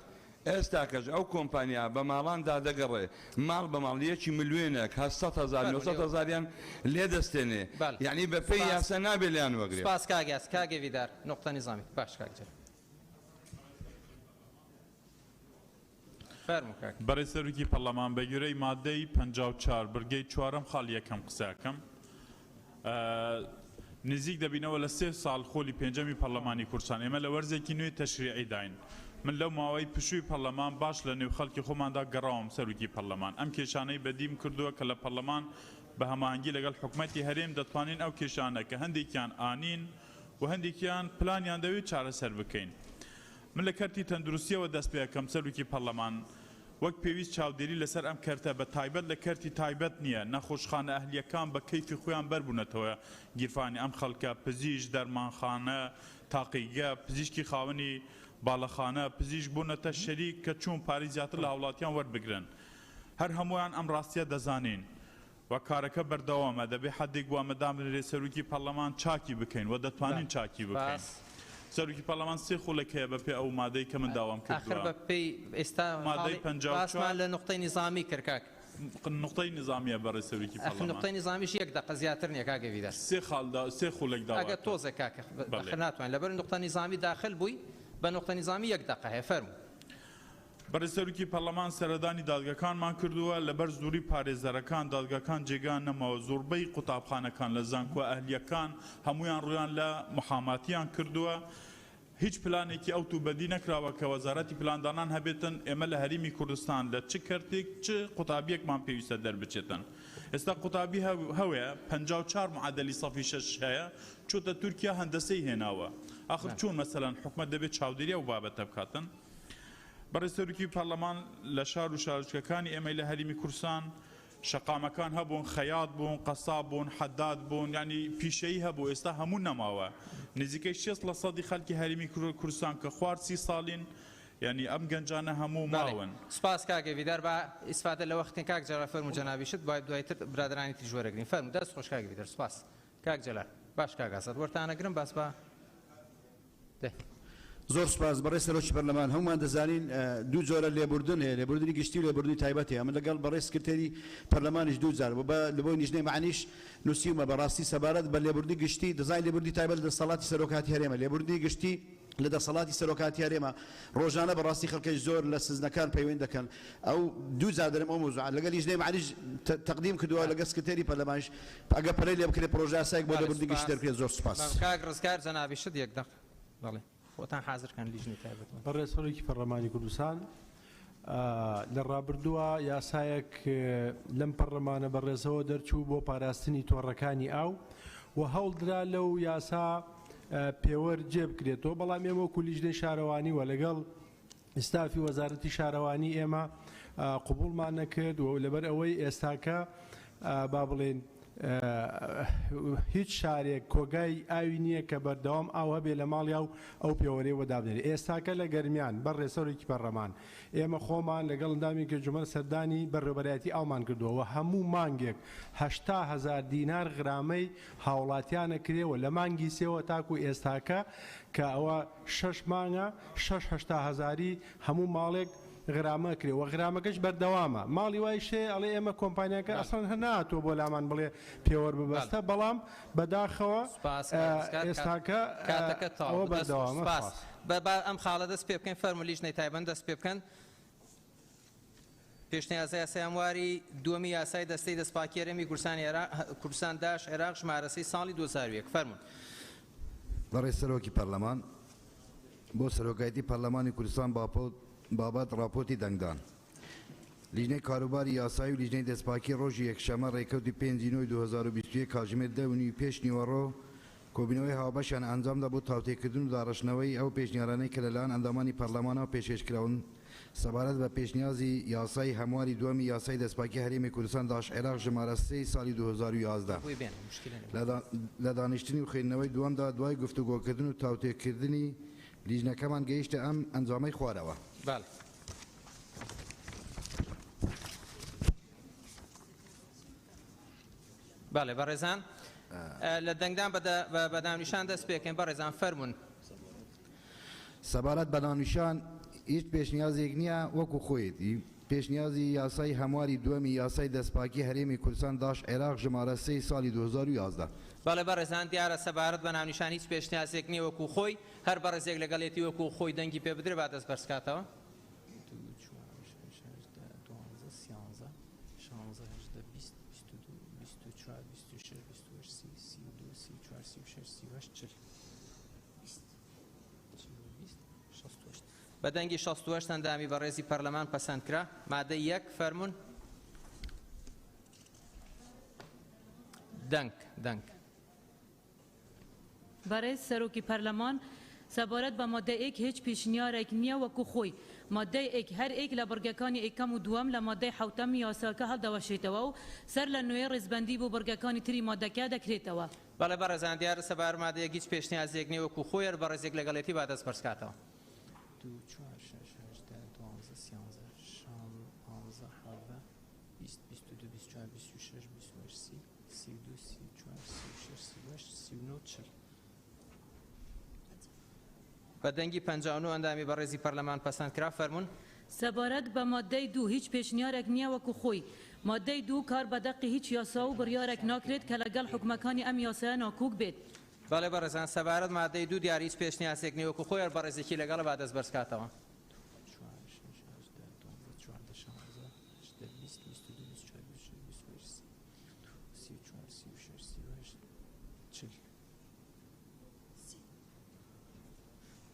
ئێستا کەش ئەو کۆمپانیا بە ماڵاندا دەگەڕێ ماڵ بە ماڵیەکی ملیۆنێک 900,000 لێ دەستێنێ یعنی بە پێی یاسە نابێ لیان وەگرێت. سپاس کاگیاس کاگەویدار نقطە نیزامی باش کاکجێ. بەڕێز سەرۆکی پەرلەمان بە گوێرەی مادەی 54 بڕگەی 4 خاڵی یەکەم قسەکەم نزیک دەبینەوە لە 3 ساڵ خۆلی پێنجەمی پەرلەمانی کوردستان ئێمە لە وەرزێکی نوێی تەشریعی داین. من لەو ماوەی پشووی پەرلەمان باش لە نێو خەڵکی خۆماندا گەڕاوم سەرۆکی پەرلەمان ئەم کێشانەی بەدیم کردووە کە لە پەرلەمان بە هەماهەنگی لەگەڵ حکوومەتی هەرێم دەتوانین ئەو کێشانە کە هەندێکیان ئانین و هەندێکیان پلانیان دەوێت چارەسەر بکەین. من لە کەرتی تەندروستیەوە دەست پێ دەکەم سەرۆکی پەرلەمان وەک پێویست چاودێری لەسەر ئەم کەرتە بە تایبەت لە کەرتی تایبەت نییە نەخۆشخانە ئەهلیەکان بە کەیفی خۆیان بەربوونەتەوە گیرفانی ئەم خەڵکە پزیش دەرمانخانە تاقیگە پزیشکی خاوەنی باڵەخانە پزیشک بوونەتە شەریک کە چوون پارەی زیاتر لە هاوڵاتیان وەربگرن هەر هەمویان ئەم ڕاستیە دەزانین و کارەکە بەردەوامە دەبێ حدێک وامەدام لێ سەرۆکی پەرلەمان چاکی بکەین و دەتوانین چاکی بکەین سەرۆکی پەرلەمان سێ خولێک هەیە بەپێ ئەو مادەی کە من داوام آخر کردووە بەپێی ئێستا مادەی 54 باسمان لە نقطەی نظامی کرد کاک نقطەی نظامیە بەڕێ سەرۆکی ئەخ نقطەی پەرلەمان نظامیش یەک دقە زیاتر نییە کاکە ویدەر سێ خولێک ئەگە داوە تۆزە کاکە بەڵێ. ناتوان لەبەر نقطە نظامی داخل بووی بە نقطە نظامی یەک دقە هەیە فەرموو بەڕێسەرکی پەرلەمان سەردانی دادگاکانمان کردووە لەبەر زوری پارێزەرەکان دادگاکان جێگان نەماوە زۆربەی قوتابخانەکان لە زانکۆ ئەهلیەکان هەمویان ڕویان لە محاماتیان کردووە هیچ پلانێکی ئەو تو بەدی نەکراوە کە وەزارەتی پلاندانان هەبێتن ئێمە لە هەریمی کوردستان لە چ کەرتێک چ قوتابیەکمان پێویستە دەربچێتن ئێستا قوتابی هەوەیە 54 معادلی سەفی 6 هەیە چۆتە تورکیا هەندەسەی هێناوە ئاخر چۆن مەسەلەن حکومەت دەبێت چاودێری ئەو بابەتە بکاتن بەڕێسەرکی پەرلەمان لە شار و شارچکەکانی ئێمە لە هەریمی کوردستان شەقامەکان هەبوون خەیات بوون قەساب بوون حەداد بوون ینی پیشەیی هەبوو ئێستا هەموو نەماوە نزیکەی 60% خەڵکی هەریمی کوردستان کە خوارد 30 ساڵین ینی ئەم گەنجانە هەموو ماون سپاس کاکە ویدەر بە ئیسفادە لە وەختێک کاک جەلال فەرموو جەنابیشت باید دوایتر برادرانی تری ژوەرەگرین فەرموو دەست خۆش کاک ویدەر سپاس کاک جەلال باش کاک ئاساد وەرتانەگرم باس بە زۆر سپاس بەڕێ سەرۆکی پەرلەمان هەمومان دەزانین دوو جۆرە لێبوردن هەیە لێبوردنی گشتی و لێبوردنی تایبەت هەیە من لەگەڵ بەڕێ سکرتێری پەرلەمانیش دوو جار لە بۆی نیژنەی معنیش نووسیمە بەڕاستی سەبارەت بە لێبوردنی گشتی دەزای لێبوردی تایبەت لە دەسەڵاتی سەرۆکاتی هەرێمە لێبوردنی گشتی لە دەسەڵاتی سەرۆکاتی هەرێمە ڕۆژانە بەڕاستی خەڵکەی زۆر لە سزنەکان پەیوەند دەکەن ئەو دوو جار دەرم ئەو مۆزوع لەگەڵ نیژنەی معنیش تەقدیم کردووە لەگەڵ سکرتێری پەرلەمانیش ئەگە پەلەی لێ بکرێت پرۆژە یاسایەک بۆ لێبوردنی گشتی دەرکرێت زۆر سپاس کاک ڕزگار جەنابیشت یەک دەق بەڵێ خۆتان حازرکەن لیژنی تایبەت بەڕێ سەرۆکی پەرلەمانی کوردستان لە ڕابردووە یاسایەک لەم پەرلەمانە بەڕێزەوە دەرچوو بۆ پاراستنی تۆڕەکانی ئاو و هەوڵدرا لەو یاسا پێوەەر جێبکرێتەوە بەڵام ئێمە وەکو لیژنەی شارەوانی وە لەگەڵ ئستافی وەزارەتی شارەوانی ئێمە قوبوڵمان نەکرد و لەبەر ئەوەی ئێستاکە با بڵێن هیچ شارێک کۆگای ئاوی نییە کە بەردەوام ئاو هەبێ لە ماڵیا و ئەو پێوەرەی وەدابنێت ئێستاکە لە گەرمیان بەڕێ سەرۆکی پەرلەمان ئێمە خۆمان لەگەڵ ئەندامی کێجومەر سەردانی بەڕێوەبەرایەتی ئاومان کردووە هەموو مانگێک 800,000 دینار غرامەی هاوڵاتیانە کرێەوە لە مانگی سێوە تاکو ئێستاکە کە ئەوە 6 مانگە 6 هەموو ماڵێک غرامە کرێەوە غرامەکەش بەردەوامە ماڵی وای شێ ئەڵێ ئێمە کۆمپانیاکە ئەسڵەن هەناتۆ بۆ لامان بڵێ پێوەەر ببەستە بەڵام بەداخەوە ئێستاکە ئەوە بەردەوامە ئەم خاڵە دەست پێ بکەین فەرموو لیژنەی تایبەت دەست پێ بکەن پێشنیازە یاسای هەمواری دووەمی یاسای دەستەی دەستپاکی هەرێمی کوردستان داش عێراق ژمارەسەی ساڵی 2001 فەرموون بەڕێ سەرۆکی پەرلەمان بۆ سەرۆکایەتی پەرلەمانی کوردستان بابەت راپۆرتی دەنگدان لیژنەی کاروباری یاسایی و لیژنەی دەستپاکی ڕۆژی یەکشەمە ڕێکەوتی 5/9/2021 کاتژمێر 10 پێش نیوەڕۆ کۆبینەوەی هاوبەشیان ئەنجامدا بۆ تاوتێکردن و داڕشنەوەی ئەو پێشنیارانەی کە لەلایەن ئەندامانی پەرلەمانەوە پێشێشکراون سەبارەت بە پێشنیازی یاسای هەمواری دووەمی یاسای دەستپاکی هەرێمی کوردستان داش عێراق ژمارە 3 ساڵی 2011 لە دانیشتنی و خوێندنەوەی دووەمدا دوای گفتوگۆکردن و تاوتێکردنی لیژنەکەمان گەیشتە ئەم ئەنجامەی خوارەوە باڵێ بەڕێزان لە دەنگدان بەدانیشان دەست پێکەین بەڕێزان فەرموون سەبارەت بەدانیشان هیچ پێشنیازێک نییە وەکو خۆیەتی پێشنیازی یاسای هەمواری دووەمی یاسای دەستپاکی هەرێمی کوردستان داش عێراق ژمارە 3 ساڵی 2011 باڵێ بەڕێزان دیارە سەبارەت بە ناونیشان هیچ پێشنیازێک نییە وەکو خۆی هەر بەڕێزێک لەگەڵێتی وەکو خۆی دەنگی پێ بدرێ با دەست بەرزکاتەوە بە دەنگی 68 ئەندامی بەڕێزی پەرلەمان پەسەندکرا مادەی 1 فەرموون دەنگ بەڕێز سەرۆکی پەرلەمان سەبارەت بە مادەیەک هیچ پیشنیارێک نییە وەکو خۆی مادەیەک هەر ئێک لە بەرگەکانی ئێکەم و دووەم لە مادەی حوتەمی یاساکە هەڵدەوەشێتەوە و سەر لە نوێ ڕێزبەندی بۆ بەرگەکانی تری مادەکە دەکرێتەوە بەڵێ بەڕێزان دیارە سەبار مادەیەک هیچ پێشنیازێک نییە وەکو خۆی هەر بەڕێزێک لەگەڵێتی با دەست بەرزکاتەوە بە دەنگی 59 ئەندامی بەڕێزی پەرلەمان پەسەندکرا فەرمونون. سەبارەت بە مادەی 2 هیچ پێشنیارێک نییە وەکو خۆی. مادەی 2 کار بە دەقی هیچ یاسا و بڕیارێک ناکرێت کە لەگەڵ حکومەکانی ئەم یاسایە ناکوک بێت. بەڵێ بەڕێزان سەبارەت مادەی 2 دیاری هیچ پێشنیاسێک نیە وەکو خۆی بەڕێزێکی لەگەڵ با دەست بەرزکاتەوە.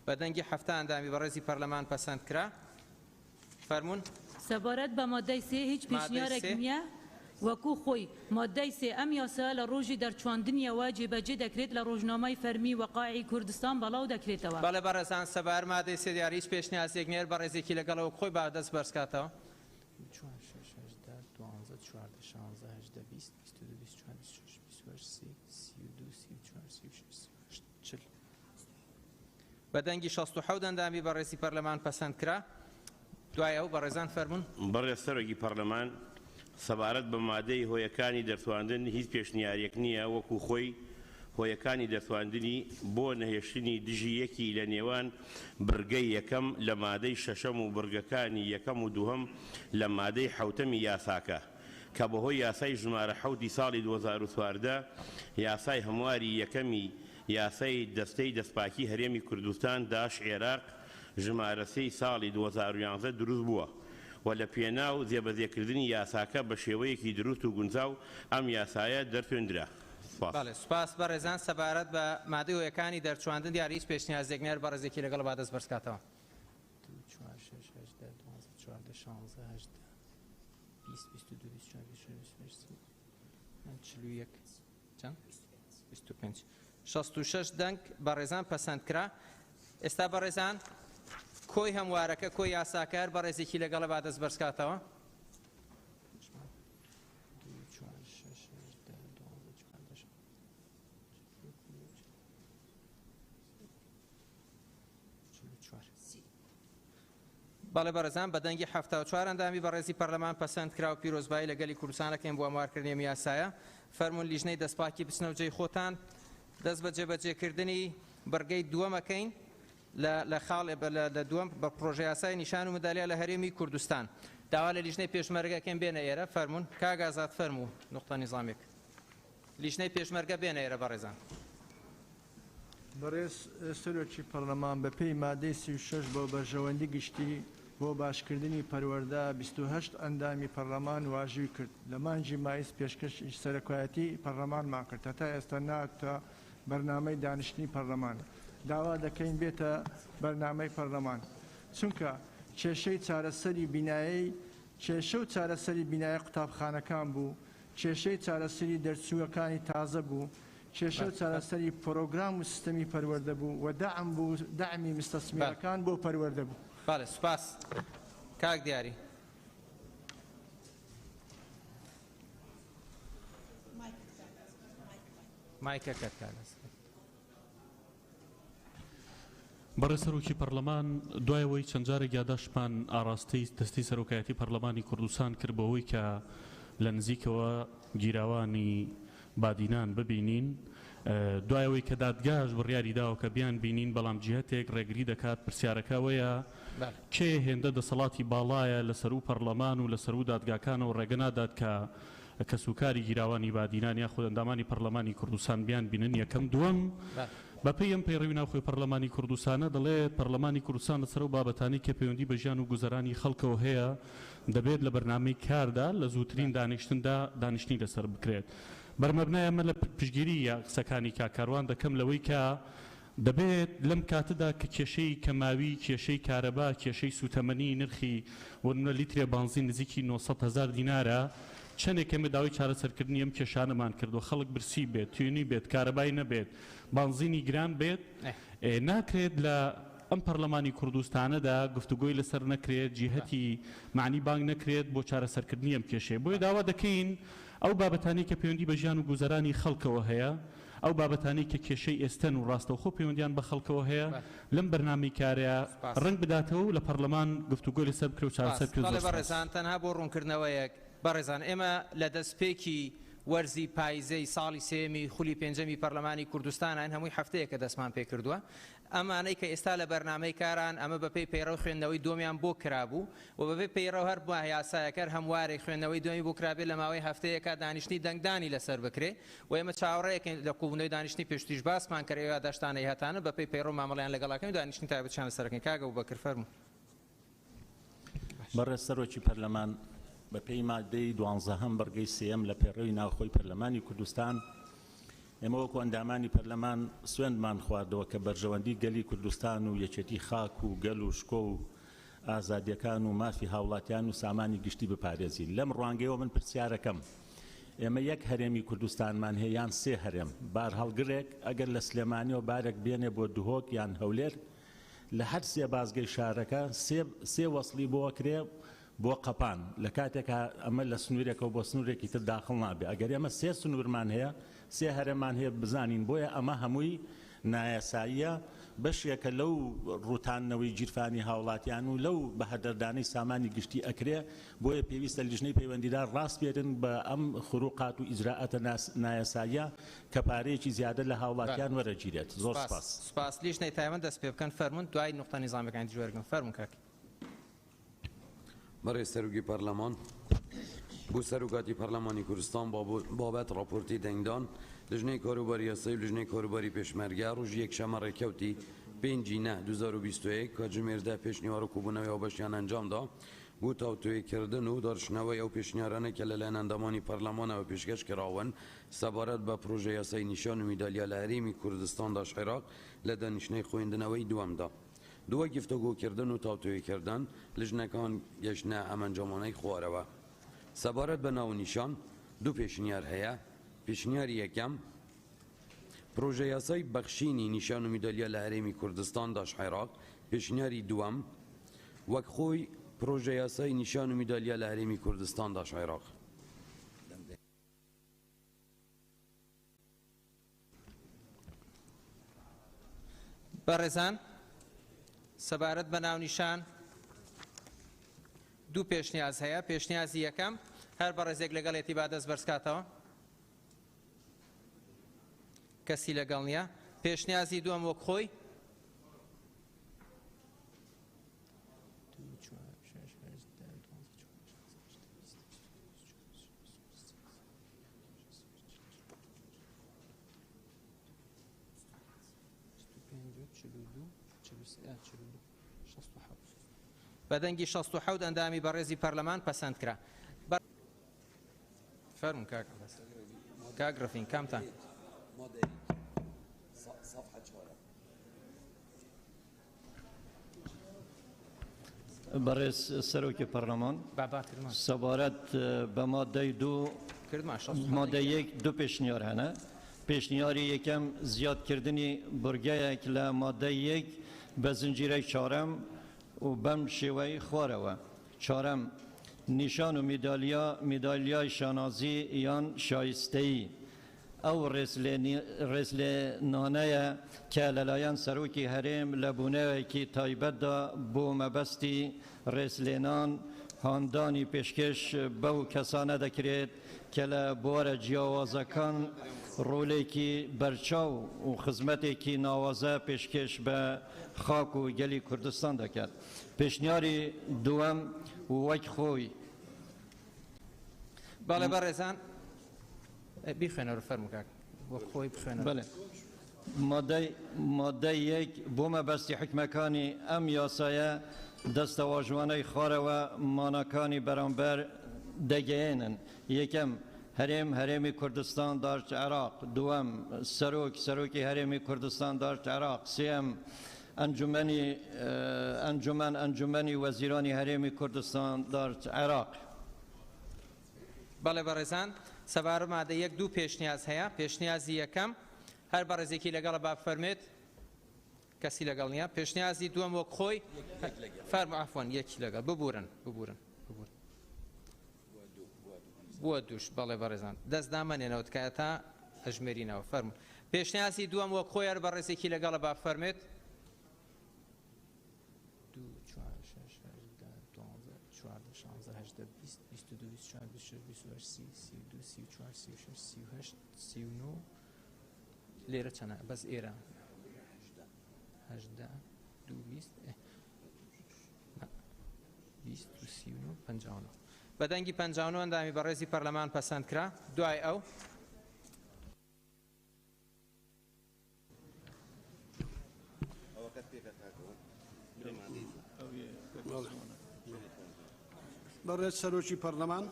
بە دەنگی 7 ئەندامی بەڕێزی پەرلەمان پەسەندکرا فەرمونون. سەبارەت بە مادەی 3 هیچ پێشنیارێک نییە وەکو خۆی. مادەی 3 ئەم یاسا لە ڕۆژی دەرچواندنیەوە جێبەجێ دەکرێت لە ڕۆژنامەی فەرمی وەقاعی کوردستان بەڵاو دەکرێتەوە. بەڵێ بەڕێزان سەبار مادەی 3 دیاری هیچ پێشنیاسێک نیە بەڕێزێکی لەگەڵەوە خۆی با دەست بەرزکاتەوە. بە دەنگی 67 ئەندامی بەڕێزی پەرلەمان پەسەندکرا دوای ئەو بەڕێزان فەرمونون. بەڕێز سەرۆکی پەرلەمان سەبارەت بە مادەی هۆیەکانی دەرتواندن هیچ پێشنیارێک نییە وەکو خۆی. هۆیەکانی دەرتواندنی بۆ نەهێشتنی دژی یەکی لە نێوان برگەی یەکەم لە مادەی شەشەم و برگەکانی یەکەم و دووهەم لە مادەی حوتەمی یاساکە کە بەهۆی یاسای ژمارە حوتی ساڵی 2014 یاسای هەمواری یەکەمی یاسای دەستەی دەستپاکی هەرێمی کوردستان داش عێراق ژمارە 3 ساڵی 2011 دروست بووە و لە پێناو جێبەجێکردنی یاساکە بە شێوەیەکی دروست و گونجاو ئەم یاسایە دەرفێنرا. سوپاس بەڕێزان سەبارەت بە مادەی هۆیەکانی دەرچواندن دیاری هیچ پێشنیازێک نیە بەڕێزێکی لەگەڵ با دەست بەرزکاتەوە. شەست و شەش دەنگ بەڕێزان پەسەندکرا. ئێستا بەڕێزان کۆی هەموارەکە کۆی یاساکار بەڕێزێکی لەگەڵە با دەست بەرزکاتەوە. بەڵێ بەڕێزان بە دەنگی 74 ئەندامی بەڕێزی پەرلەمان پەسەندکرا و پیرۆزبایی لە گەلی کوردستانەکەین بۆ هەموارکردنی یاسایە فەرمونون لیژنەی دەستپاکی بچنەوجێی خۆتان دەست بە جێبەجێکردنی بەرگەی دووەمەکەین لە خاڵ لە دووەم بە پرۆژە یاسای نیشان و مدالیا لە هەرێمی کوردستان. داوا لە لیژنەی پێشمەرگەکەم بێنە ئێرە فەرمونون. کاگازات فەرموو نوقتە نیزامێک لیژنەی پێشمەرگە بێنە ئێرە بەڕێزان. بەڕێز سەرۆکی پەرلەمان بە پێی مادەی 36 بۆ بەرژەوەندی گشتی بۆ باشکردنی پەروەردە 28 ئەندامی پەرلەمان واژووی کرد لە مانجی مایس پێشکەشی سەرکایەتی پەرلەمانمان کرد تا ئێستا ناتە بەرنامەی دانیشتنی پەرلەمان. داوا دەکەین بێتە بەرنامەی پەرلەمان چونکە کێشەی چارەسەری بینایی کێشە و چارەسەری بینایی قوتابخانەکان بوو، کێشەی چارەسەری دەرچووەکانی تازە بوو، کێشە و چارەسەری پرۆگرام و سیستەمی پەروەردە بوو و دەعم بوو دەعمی مستەسمیرەکان بۆ پەروەردە بوو. بەڵێ سوپاس کاک دیاری. مایکەکەت کاگەز. بەڕێز سەرۆکی پەرلەمان دوایەوەی چەند جارێک یاداشمان ئاڕاستەی دەستی سەرۆکایەتی پەرلەمانی کوردستان کرد بەوەی کە لە نزیکەوە گیراوانی بادینان ببینین دوایەوەی کە دادگاش بڕیاری داوە کە بیان بینین بەڵام جهتێک ڕێگری دەکات پرسیارەکەوەیە کێ هێندە دەسەڵاتی باڵایە لەسەر و پەرلەمان و لەسەر و دادگاکانەوە ڕێگە نادات کە کەسوکاری گیراوانی بادینان یا خود ئەندامانی پەرلەمانی کوردستان بیان بینن. یەکەم دووەم بەپێی ئەم پەیڕەوی ناوخۆی پەرلەمانی کوردستانە دەڵێت پەرلەمانی کوردستان لەسەر و بابەتانی کە پەیوەندی بە ژیان و گوزەرانی خەڵکەوە هەیە دەبێت لە بەرنامەی کاردا لە زووترین دانیشتندا دانیشتنی لەسەر بکرێت. بەرمەبنای ئەمە لە پشگیری یا قسەکانی کاکاروان دەکەم لەوەی کە دەبێت لەم کاتەدا کە کێشەی کەماوی کێشەی کارەبا کێشەی سوتەمەنی نرخی وەنە لیترێ بانزین نزیکی 900,000 دینارە چەندێک ئێمە داوای چارەسەرکردنی ئەم کێشانەمان کردو خەڵک برسی بێت توێنی بێت کارەبای نەبێت بانزینی گران بێت ناکرێت لە ئەم پەرلەمانی کوردستانەدا گفتوگۆی لەسەر نەکرێت جیهەتی معنی بانگ نەکرێت بۆ چارەسەرکردنی ئەم کێشەیە. بۆیە داوا دەکەین ئەو بابەتانی کە پەیوەندی بە ژیان و گوزەرانی خەڵکەوە هەیە ئەو بابەتانی کە کێشەی ئێستن و ڕاستەوخۆ پەیوەندیان بە خەڵکەوە هەیە لەم بەرنامەی کارەیە ڕنگ بداتەوە و لە پەرلەمان گفتوگۆی لەسەر بکرێت و چارەسەرکرد. بەڕێزان تەنها بۆ ڕوونکردنەوەیەک بەڕێزان ئێمە لە دەستپێکی وەرزی پایزەی ساڵی سێمی خولی پێنجەمی پەرلەمانی کوردستان ئەین هەمووی هەفتەیە کە دەستمان پێ کردووە ئەمانەی کە ئێستا لە بەرنامەی کاران ئەمە بەپێی پەیڕەو خوێندنەوەی دومیان بۆ کرابوو و بەپێی پەیڕەو هەر بووە یاسایەکەر هەموارێک خوێندنەوەی دومی بۆ کرابێت لە ماوەی هەفتەیەکە دانیشتنی دەنگدانی لەسەر بکرێ و ئێمە چاوەڕێیەکەین لە قوبوونەوەی دانیشتنی پێشتیش باسمان کردەوە داشتانەی هەتانە بەپێی پەیڕەو مامەڵیان لەگەڵاکەین دانیشتنی تایبەتیان لەسەرەکەین کاگە و بەکر فەرموو بەڕێز سەرۆکی پەرلەمان بە پێی مادەی 12 بەرگەی سێم لە پێڕەوی ناوخۆی پەرلەمانی کوردستان ئێمە وەکو ئەندامانی پەرلەمان سوێندمان خواردەوە کە بەرژەوەندی گەلی کوردستان و یەکێتی خاک و گەل و شکۆ و ئازادیەکان و مافی هاوڵاتیان و سامانی گشتی بپارێزین لەم ڕوانگەیەوە من پرسیارەکەم ئێمە یەک هەرێمی کوردستانمان هەیە یان سێ هەرێم بار هەڵگرێک ئەگەر لە سلێمانیەوە بارێک بێنێ بۆ دوهۆک یان هەولێر لە هەر سێ بازگەی شارەکە سێ وەسڵی بۆ کرێ بۆ قەپان لە کاتێکە ئەمە لە سنوورێکەوە بۆ سنوورێکی تر داخڵ نابێ ئەگەر ئێمە سێ سنوورمان هەیە سێ هەرێمان هەیە بزانین بۆیە ئەمە هەمووی نایەساییە بەشێکە لەو ڕوتانەوەی جیرفانی هاوڵاتیان و لەو بە هەدەردانەی سامانی گشتی ئەکرێ بۆیە پێویستە لیژنەی پەیوەندیدار ڕاست بێرن بە ئەم خروقات و ئیجراعەتە نایەساییە کە پارەیەکی زیادە لە هاوڵاتیان وەرەگیرێت زۆر سپاس سپاس لیژنەی تایبەت دەست پێ بکەن فەرمون دوای نقطە نیزامیەکانی جوێرگن فەرمون کاکی بەڕێز سەرۆکی پەرلەمان بۆ سەرۆکاتی پەرلەمانی کوردستان بابەت راپۆرتی دەنگدان لژنەی کاروباری یاسایی و لژنەی کاروباری پێشمەرگە ڕۆژی یەکشەمە ڕێکەوتی 5/9/2021 کە ژمێردە پێشنیوار و کوبوونەوەی ئەو بەشیان ئەنجامدا بۆ تاوتوێکردن و داڕشنەوەی ئەو پێشنیارانە کە لەلایەن ئەندامانی پەرلەمانەوە پێشکەش کراون سەبارەت بە پرۆژە یاسایی نیشان و میدالیا لە هەرێمی کوردستاندا عێراق لە دانیشتنەی خوێندنەوەی دووەمدا دووە گفتوگۆکردن و تاوتوێکردن لژنەکان گەشتنە ئەمەنجامانەی خوارەوە سەبارەت بە ناونیشان دوو پێشنیار هەیە پێشنیاری یەکەم پرۆژە یاسای بەخشینی نیشان و میدالیا لە هەرێمی کوردستاندا عێراق پێشنیاری دووەم وەک خۆی پرۆژە یاسای نیشان و میدالیا لە هەرێمی کوردستاندا عێراق بەڕێزان سەبارەت بە ناونیشان دوو پێشنیاز هەیە پێشنیازی یەکەم هەر بەڕێزێک لەگەڵێتی با دەست بەرزکاتەوە کەسی لەگەڵ نییە پێشنیازی دووەم وەک خۆی بەدەنگی 67 ئەندامی بەڕێزی پەرلەمان پەسەند کرا فەرمون کاگرفین کامتان بەڕێز سەرۆکی پەرلەمان سەبارەت بە مادەی مادە یەک دوو پێشنیار هەنە پێشنیاری یەکەم زیادکردنی بورگەیەک لە مادەی یەک بە زنجیرەی چارەم و بەم شێوەی خوارەوە چارەم نیشان و میدالیای شانازی یان شایستەیی ئەو ڕێزلێنانەیە کە لەلایەن سەرۆکی هەرێم لە بوونەوەیەکی تایبەتدا بۆ مەبەستی ڕێزلێنان هاندانی پێشکەش بەو کەسانە دەکرێت کە لە بوارە جیاوازەکان ڕۆلێکی بەرچاو و خزمەتێکی ناوازە پێشکەش بە خاک و گەلی کوردستان دەکات پێشنیاری دووەم وەک خۆی باڵێ بەڕێزان بیخوێنەوە فەرموکاک وەک خۆی بخوێنە بەڵێ مادەی یەک بۆ مەبەستی حکمەکانی ئەم یاسایە دەستەواژوانەی خوارەوە مانەکانی بەرامبەر دەگەێنن یەکەم هەرێمی کوردستان داشت عێراق دووەم سەرۆکی هەرێمی کوردستان داشت عێراق سێم ئەنجومەنی وەزیرانی هەرێمی کوردستان داشت عێراق بەڵێ بەڕێزان سەبارەت مادە یەک دوو پێشنیاز هەیە پێشنیازی یەکەم هەر بەڕێزێکی لەگەڵە با بفەرمێت کەسی لەگەڵ نییە پێشنیازی دووەم وەک خۆی فەرمو عەفوەن یەکی لەگەڵ ببورن بووە دووش بەڵێ بەڕێزان دەست دامەنێنەوە تکایە تا ئەژمێرینەوە فەرمو پێشنیازی دووەم وەک خۆی هەر بەڕێزێکی لەگەڵە با بفەرمێت 2 4 6 10 12 16 18 20 22 24 26 28 30 32 34 36 38 39 لێرە چەنە بەس ئێرە 18 20 39 59 بەدەنگی 59 ئەندامی بەڕێزی پەرلەمان پەسەند کرا. دوای ئەو بەڕێز سەرۆکی پەرلەمان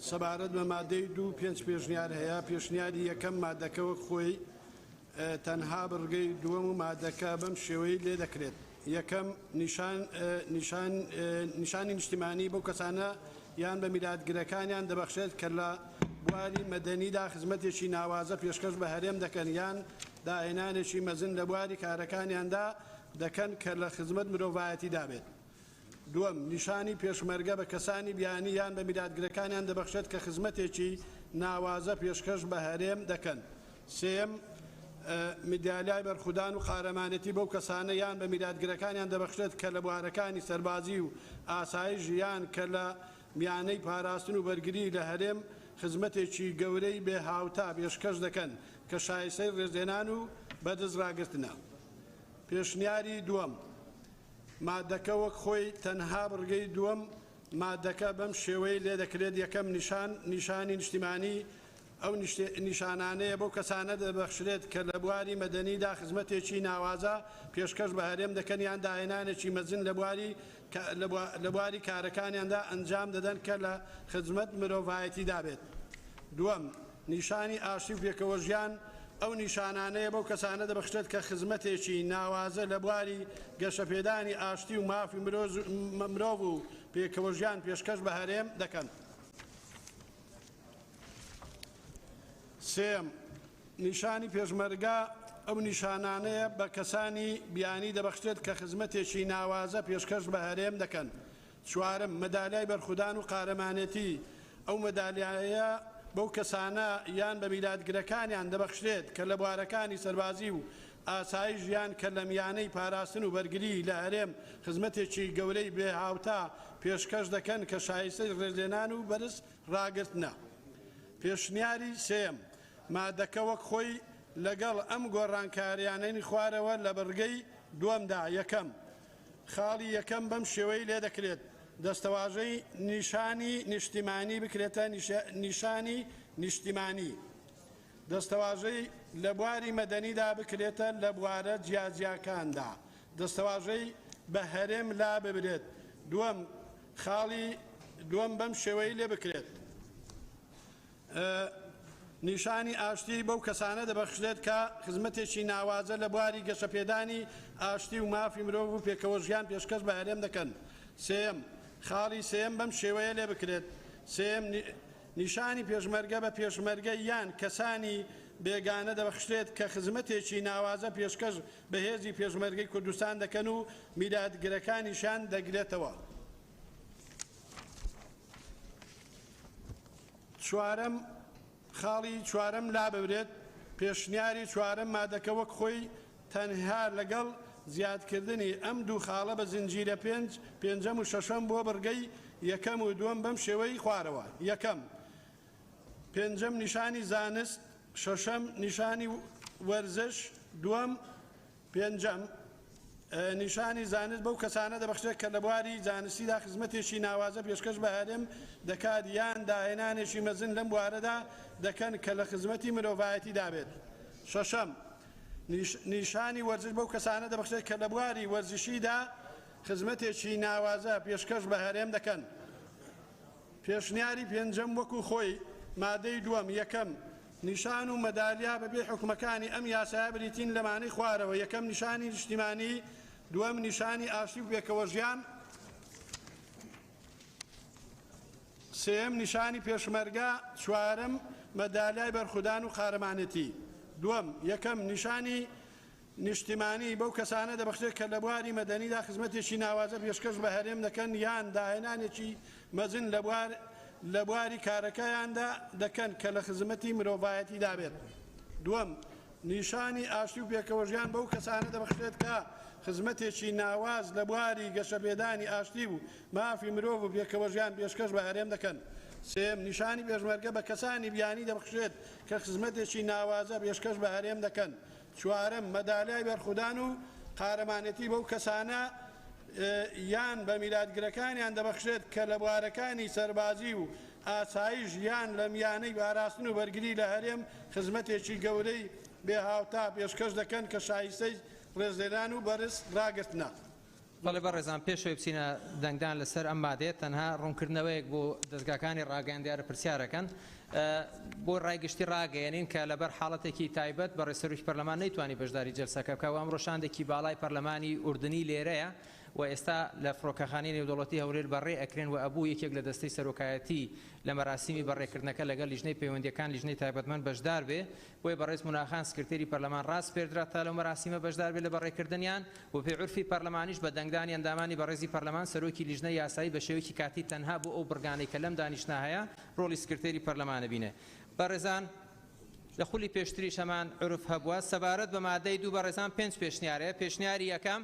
سەبارەت بە مادەی 2.5 پێشنیار هەیە. پێشنیاری یەکەم مادەکەوە خۆی تەنها بڕگەی دووەم و مادەکە بەم شێوەی لێ دەکرێت. یەکەم نیشانی نیشتیمانی بەو کەسانە یان بە میلاتگرەکانیان دەبەخشێت کە لە بواری مەدەنیدا خزمەتێکی ناوازە پێشکەش بە هەرێم دەکەن یان داهێنانێکی مەزن لە بواری کارەکانیاندا دەکەن کە لە خزمەت مرۆڤایەتی دابێت. دووەم نیشانی پێشمەرگە بە کەسانی بیانی یان بە میلاتگرەکانیان دەبەخشێت کە خزمەتێکی ناوازە پێشکەش بە هەرێم دەکەن. سێم میدالیای بەرخودان و قارەمانەتی بەو کەسانە یان بە میلاتگرەکانیان دەبەخشێت کە لە بوارەکانی سەربازی و ئاسایش یان کە لە میانەی پاراستن و بەرگری لە هەرێم خزمەتێکی گەورەی بێ هاوتا پێشکەش دەکەن کە شایستەی ڕێزێنان و بەدەستڕاگرتنە. پێشنیاری دووەم مادەکە وەک خۆی تەنها بڕگەی دووەم مادەکە بەم شێوەی لێ دەکرێت. یەکەم نیشانی نیشتیمانی ئەو نیشانانەیە بەو کەسانە دەبەخشرێت کە لە بواری مەدەنیدا خزمەتێکی ناوازە پێشکەش بە هەرێم دەکەن یان داهێنانێکی مەزن لە بواری کارەکانیاندا ئەنجام دەدەن کە لە خزمەت مرۆڤایەتی دابێت. دووەم نیشانی ئاشتی و پێکەوەژیان ئەو نیشانانەیە بەو کەسانە دەبەخشێت کە خزمەتێکی ناوازە لە بواری گەشەپێدانی ئاشتی و مافی مرۆڤ و پێکەوەژیان پێشکەش بە هەرێم دەکەن. سێم نیشانی پێشمەرگە ئەو نیشانانەیە بە کەسانی بیانی دەبەخشێت کە خزمەتێکی ناوازە پێشکەش بە هەرێم دەکەن. چوارم مەدالیای بەرخودان و قارەمانەتی ئەو مەدالیایە بەو کەسانە یان بە میلاتگرەکانیان دەبەخشرێت کە لە بوارەکانی سەربازی و ئاسایش یان کە لە میانەی پاراستن و بەرگری لە هەرێم خزمەتێکی گەورەی بێ هاوتا پێشکەش دەکەن کە شایستەی ڕێزێنان و بەرز ڕاگرتنە. پێشنیاری سێم مادەکە وەک خۆی لەگەڵ ئەم گۆڕانکاریانەی خوارەوە لە بەرگەی دووەمدا. یەکەم خاڵی یەکەم بەم شێوەی لێ دەکرێت دەستەواژەی نیشانی نیشتیمانی بکرێتە نیشانی نیشتیمانی. دەستەواژەی لە بواری مەدەنیدا بکرێتە لە بوارە جیاجیاکاندا. دەستەواژەی بە هەرێم لا ببرێت. دووەم خاڵی دووەم بەم شێوەی لێ بکرێت. نیشانی ئاشتی بەو کەسانە دەبەخشێت کە خزمەتێکی ناوازە لە بواری گەشەپێدانی ئاشتی و مافی مرۆڤ و پێکەوەژیان پێشکەش بە هەرێم دەکەن. سێم خاڵی سێم بەم شێوەیە لێ بکرێت. سێم نیشانی پێشمەرگە بە پێشمەرگە یان کەسانی بێگانە دەبەخشێت کە خزمەتێکی ناوازە پێشکەش بە هێزی پێشمەرگەی کوردستان دەکەن و میلاتگرەکانیشان دەگرێتەوە. چوارەم خاڵی چوارەم لا ببرێت. پێشنیاری چوارەم مادەکە وەک خۆی تەنها لەگەڵ زیادکردنی ئەم دوو خاڵە بە زنجیرە پێنجەم و شەشەم بۆ بڕگەی یەکەم و دووەم بەم شێوەی خوارەوە. یەکەم پێنجەم نیشانی زانست، شەشەم نیشانی وەرزش، دووەم پێنجەم نیشانی زانست بەو کەسانە دەبەخشێت کە لە بواری زانستیدا خزمەتێکی ناوازە پێشکەش بە هەرێم دەکات یان داهێنانێکی مەزن لەم بوارەدا دەکەن کە لە خزمەتی مرۆڤایەتی دابێت. شەشەم نیشانی وەرزش بەو کەسانە دەبەخشێت کە لە بواری وەرزشیدا خزمەتێکی ناوازە پێشکەش بە هەرێم دەکەن. پێشنیاری پێنجەم وەکو خۆی مادەی دووەم. یەکەم نیشان و مەدالیا بەبێ حکومەکانی ئەم یاسایە بریتین لەمانەی خوارەوە. یەکەم نیشانی نیشتیمانی، دووەم نیشانی ئاشتی و پێکەوەژیان، سێم نیشانی پێشمەرگە، چوارم مەدالیای بەرخودان و قارەمانەتی. دووەم یەکەم نیشانی نیشتیمانی بەو کەسانە دەبەخشێت کە لە بواری مەدەنیدا خزمەتێکی ناوازە پێشکەش بە هەرێم دەکەن یان داهێنانێکی مەزن لە بواری کارەکەیاندا دەکەن کە لە خزمەتی مرۆڤایەتی دابێت. دووەم نیشانی ئاشتی و پێکەوەژیان بەو کەسانە دەبەخشێت کە خزمەتێکی ناواز لە بواری گەشەپێدانی ئاشتی و مافی مرۆڤ و پێکەوەژیان پێشکەش بە هەرێم دەکەن. سێم نیشانی پێشمەرگە بە کەسانی بیانی دەبخشێت کە خزمەتێکی ناوازە پێشکەش بە هەرێم دەکەن. چوارەم مەدالیای بەرخودان و قارەمانەتی بەو کەسانە یان بە میلادگرەکانیان دەبەخشێت کە لە بوارەکانی سەربازی و ئاسایش یان لە میانەی باراستن و بەرگری لە هەرێم خزمەتێکی گەورەی بێهاوتا پێشکەش دەکەن کە شایستەی ڕێزلێران و بەرز ڕاگرتنە. بەڵێ بەڕێزان پێشەوەی بچینە دەنگدان لەسەر ئەم مادەیە تەنها ڕوونکردنەوەیەک بۆ دەستگاکانی ڕاگەیاندیارە پرسیارەکەن بۆ ڕایگشتی ڕاگەیەنین کە لەبەر حاڵەتێکی تایبەت بە ڕێسەرۆکی پەرلەمان نەیتوانی بەشداری جەلسەکە بکە و ئەمڕۆ شاندێکی باڵای پەرلەمانی ئوردنی لێرەیە و ئێستا لە فڕۆکەخانەی نێودەوڵەتی هەولێر بەڕێ ئەکرێن و ئەبوو یەکێک لە دەستەی سەرۆکایەتی لە مەراسیمی بەڕێکردنەکە لەگەڵ لیژنەی پەیوەندیەکان لیژنەی تایبەتمەند بەشدار بێ بۆیە بەڕێز موناخان سکرتێری پەرلەمان ڕاست پێدرا تا لەو مەراسیمە بەشدار بێ لە بەڕێکردنیان و پێی عورفی پەرلەمانیش بە دەنگدانی ئەندامانی بەڕێزی پەرلەمان سەرۆکی لیژنەی یاسایی بە شێوەیەکی کاتی تەنها بۆ ئەو بڕگانەی کە لەم دانیشتنا هەیە ڕۆڵی سکرتێری پەرلەمانە بینێ. بەڕێزان لە خولی پێشتریش هەمان عورف هەبووە سەبارەت بە مادەی دوو بەڕێزان 5 پێشنیارەیە. پێشنیاری یەکەم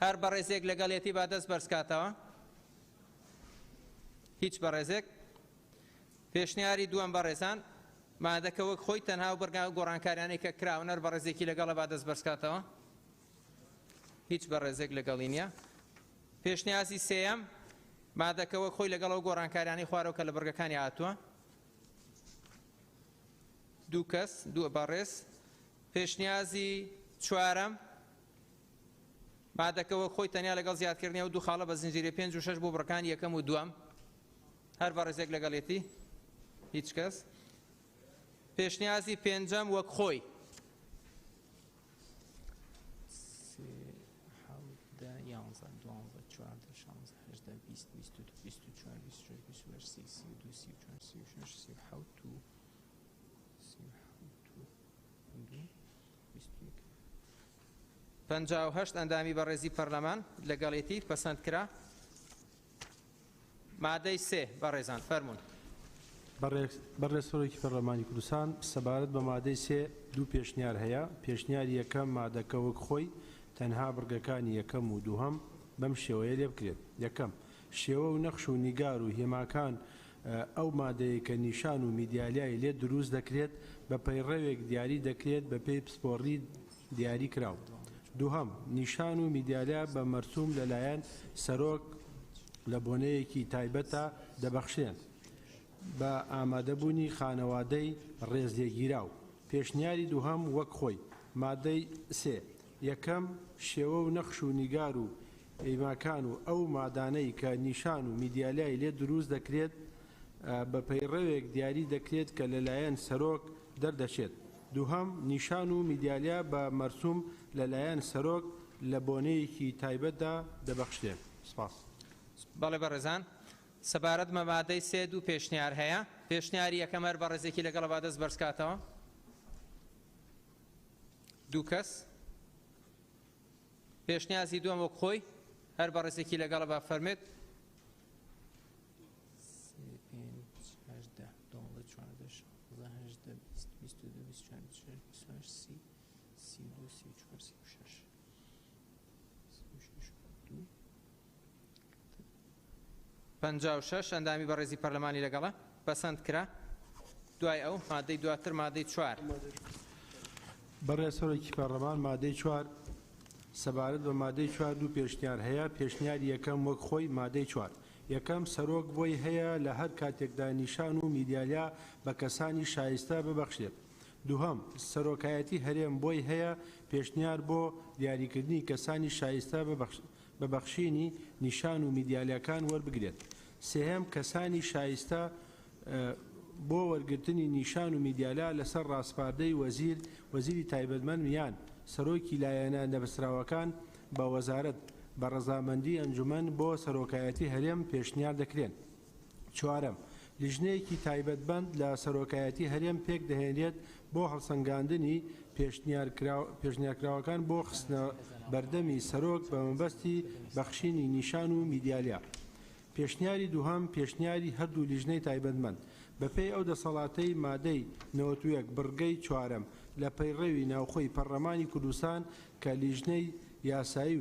هەر بەڕێزێک لەگەڵێتی با دەست بەرزکاتەوە هیچ بەڕێزێک. پێشنیاری دووەم بەڕێزان مادەکە وەک خۆی تەنها و بەرگان گۆڕانکاریانەی کە کراون هەر بەڕێزێکی لەگەڵە با دەست بەرزکاتەوە هیچ بەڕێزێک لەگەڵی نییە. پێشنیازی سێەم مادەکە وەک خۆی لەگەڵەوە گۆڕانکاریانی خوارەوە کە لە بەرگەکانی هاتووە دوو کەس دوو بەڕێز. پێشنیازی چوارەم مادەکەەوە خۆی تەنیا لەگەڵ زیادکردنی و دوو خاڵە بە زنجیرە 5 و 6 بۆ بڕەکانی یەکەم و دووەم هەر بەڕێزێک لەگەڵێتی هیچ کەس. پێشنیازی پێنجەم وەک خۆی پەنجا و هەشت ئەندامی بەڕێزی پەرلەمان لەگەڵێتی پەسەند کرا. مادەی سێ بەڕێزان فەرمونون. بەڕێز سەرۆکی پەرلەمانی کوردستان سەبارەت بە مادەی سێ دوو پێشنیار هەیە. پێشنیاری یەکەم مادەکە وەک خۆی تەنها بڕگەکانی یەکەم و دووهەم بەم شێوەیە لێ بکرێت. یەکەم شێوە و نەخش و نیگار و هێماکان ئەو مادەیە کە نیشان و میدیالیای لێ دروست دەکرێت بە پەیڕەوێک دیاری دەکرێت بە پێی پسپۆڕی دیاری کراوە. دووهەم نیشان و میدیالیا بە مەرسوم لەلایەن سەرۆک لە بۆنەیەکی تایبەتە دەبەخشێن بە ئامادەبوونی خانەوادەی ڕێزلێگیراو. پێشنیاری دووهەم وەک خۆی مادەی سێ یەکەم شێوە و نەخش و نیگار و ئەیماکان و ئەو مادانەی کە نیشان و میدیالیای لێ دروست دەکرێت بە پەیڕەوێک دیاری دەکرێت کە لەلایەن سەرۆک دەردەچێت. دووهەم نیشان و میدیالیا بە مەرسوم لەلایەن سەرۆک لە بۆنەیەکی تایبەتدا دەبەخشێت. سپاس. بەڵێ بەڕێزان سەبارەت بە مادەی سێ دوو پێشنیار هەیە. پێشنیاری یەکەم هەر بەڕێزێکی لەگەڵە با دەست بەرزکاتەوە دوو کەس. پێشنیازی دووەم وەک خۆی هەر بەڕێزێکی لەگەڵە با فەرمێت پەنجا و شەش ئەندامی بەڕێزی پەرلەمانی لەگەڵە پەسەند کرا. دوای ئەو مادەی دواتر مادەی چوار. بەڕێز سەرۆکی پەرلەمان مادەی چوار سەبارەت بە مادەی چوار دوو پێشنیار هەیە. پێشنیاری یەکەم وەک خۆی مادەی چوار یەکەم سەرۆک بۆی هەیە لە هەر کاتێکدا نیشان و میدیالیا بە کەسانی شایستە ببەخشێت. دووهەم سەرۆکایەتی هەرێم بۆی هەیە پێشنیار بۆ دیاریکردنی کەسانی شایستە ببەخشینی نیشان و میدیالیەکان وەربگرێت. سێهەم کەسانی شایستە بۆ وەرگرتنی نیشان و میدیالیا لەسەر ڕاستپاردەی وەزیری تایبەتمەند یان سەرۆکی لایەنە نەبەسراوەکان بە وەزارەت بە ڕەزامەندی ئەنجومەن بۆ سەرۆکایەتی هەرێم پێشنیار دەکرێن. چوارەم لیژنەیەکی تایبەتمەند لە سەرۆکایەتی هەرێم پێک دەهێنرێت بۆ هەڵسەنگاندنی پێشنیارکراوەکان بۆ خستنە بەردەمی سەرۆک بە مەبەستی بەخشینی نیشان و میدیالیا. پێشنیاری دووهەم پێشنیاری هەردوو لیژنەی تایبەتمەند بەپێی ئەو دەسەڵاتەی مادەی 91 بڕگەی چوارەم لە پەیڕەوی ناوخۆی پەرلەمانی کوردستان کە لیژنەی یاسایی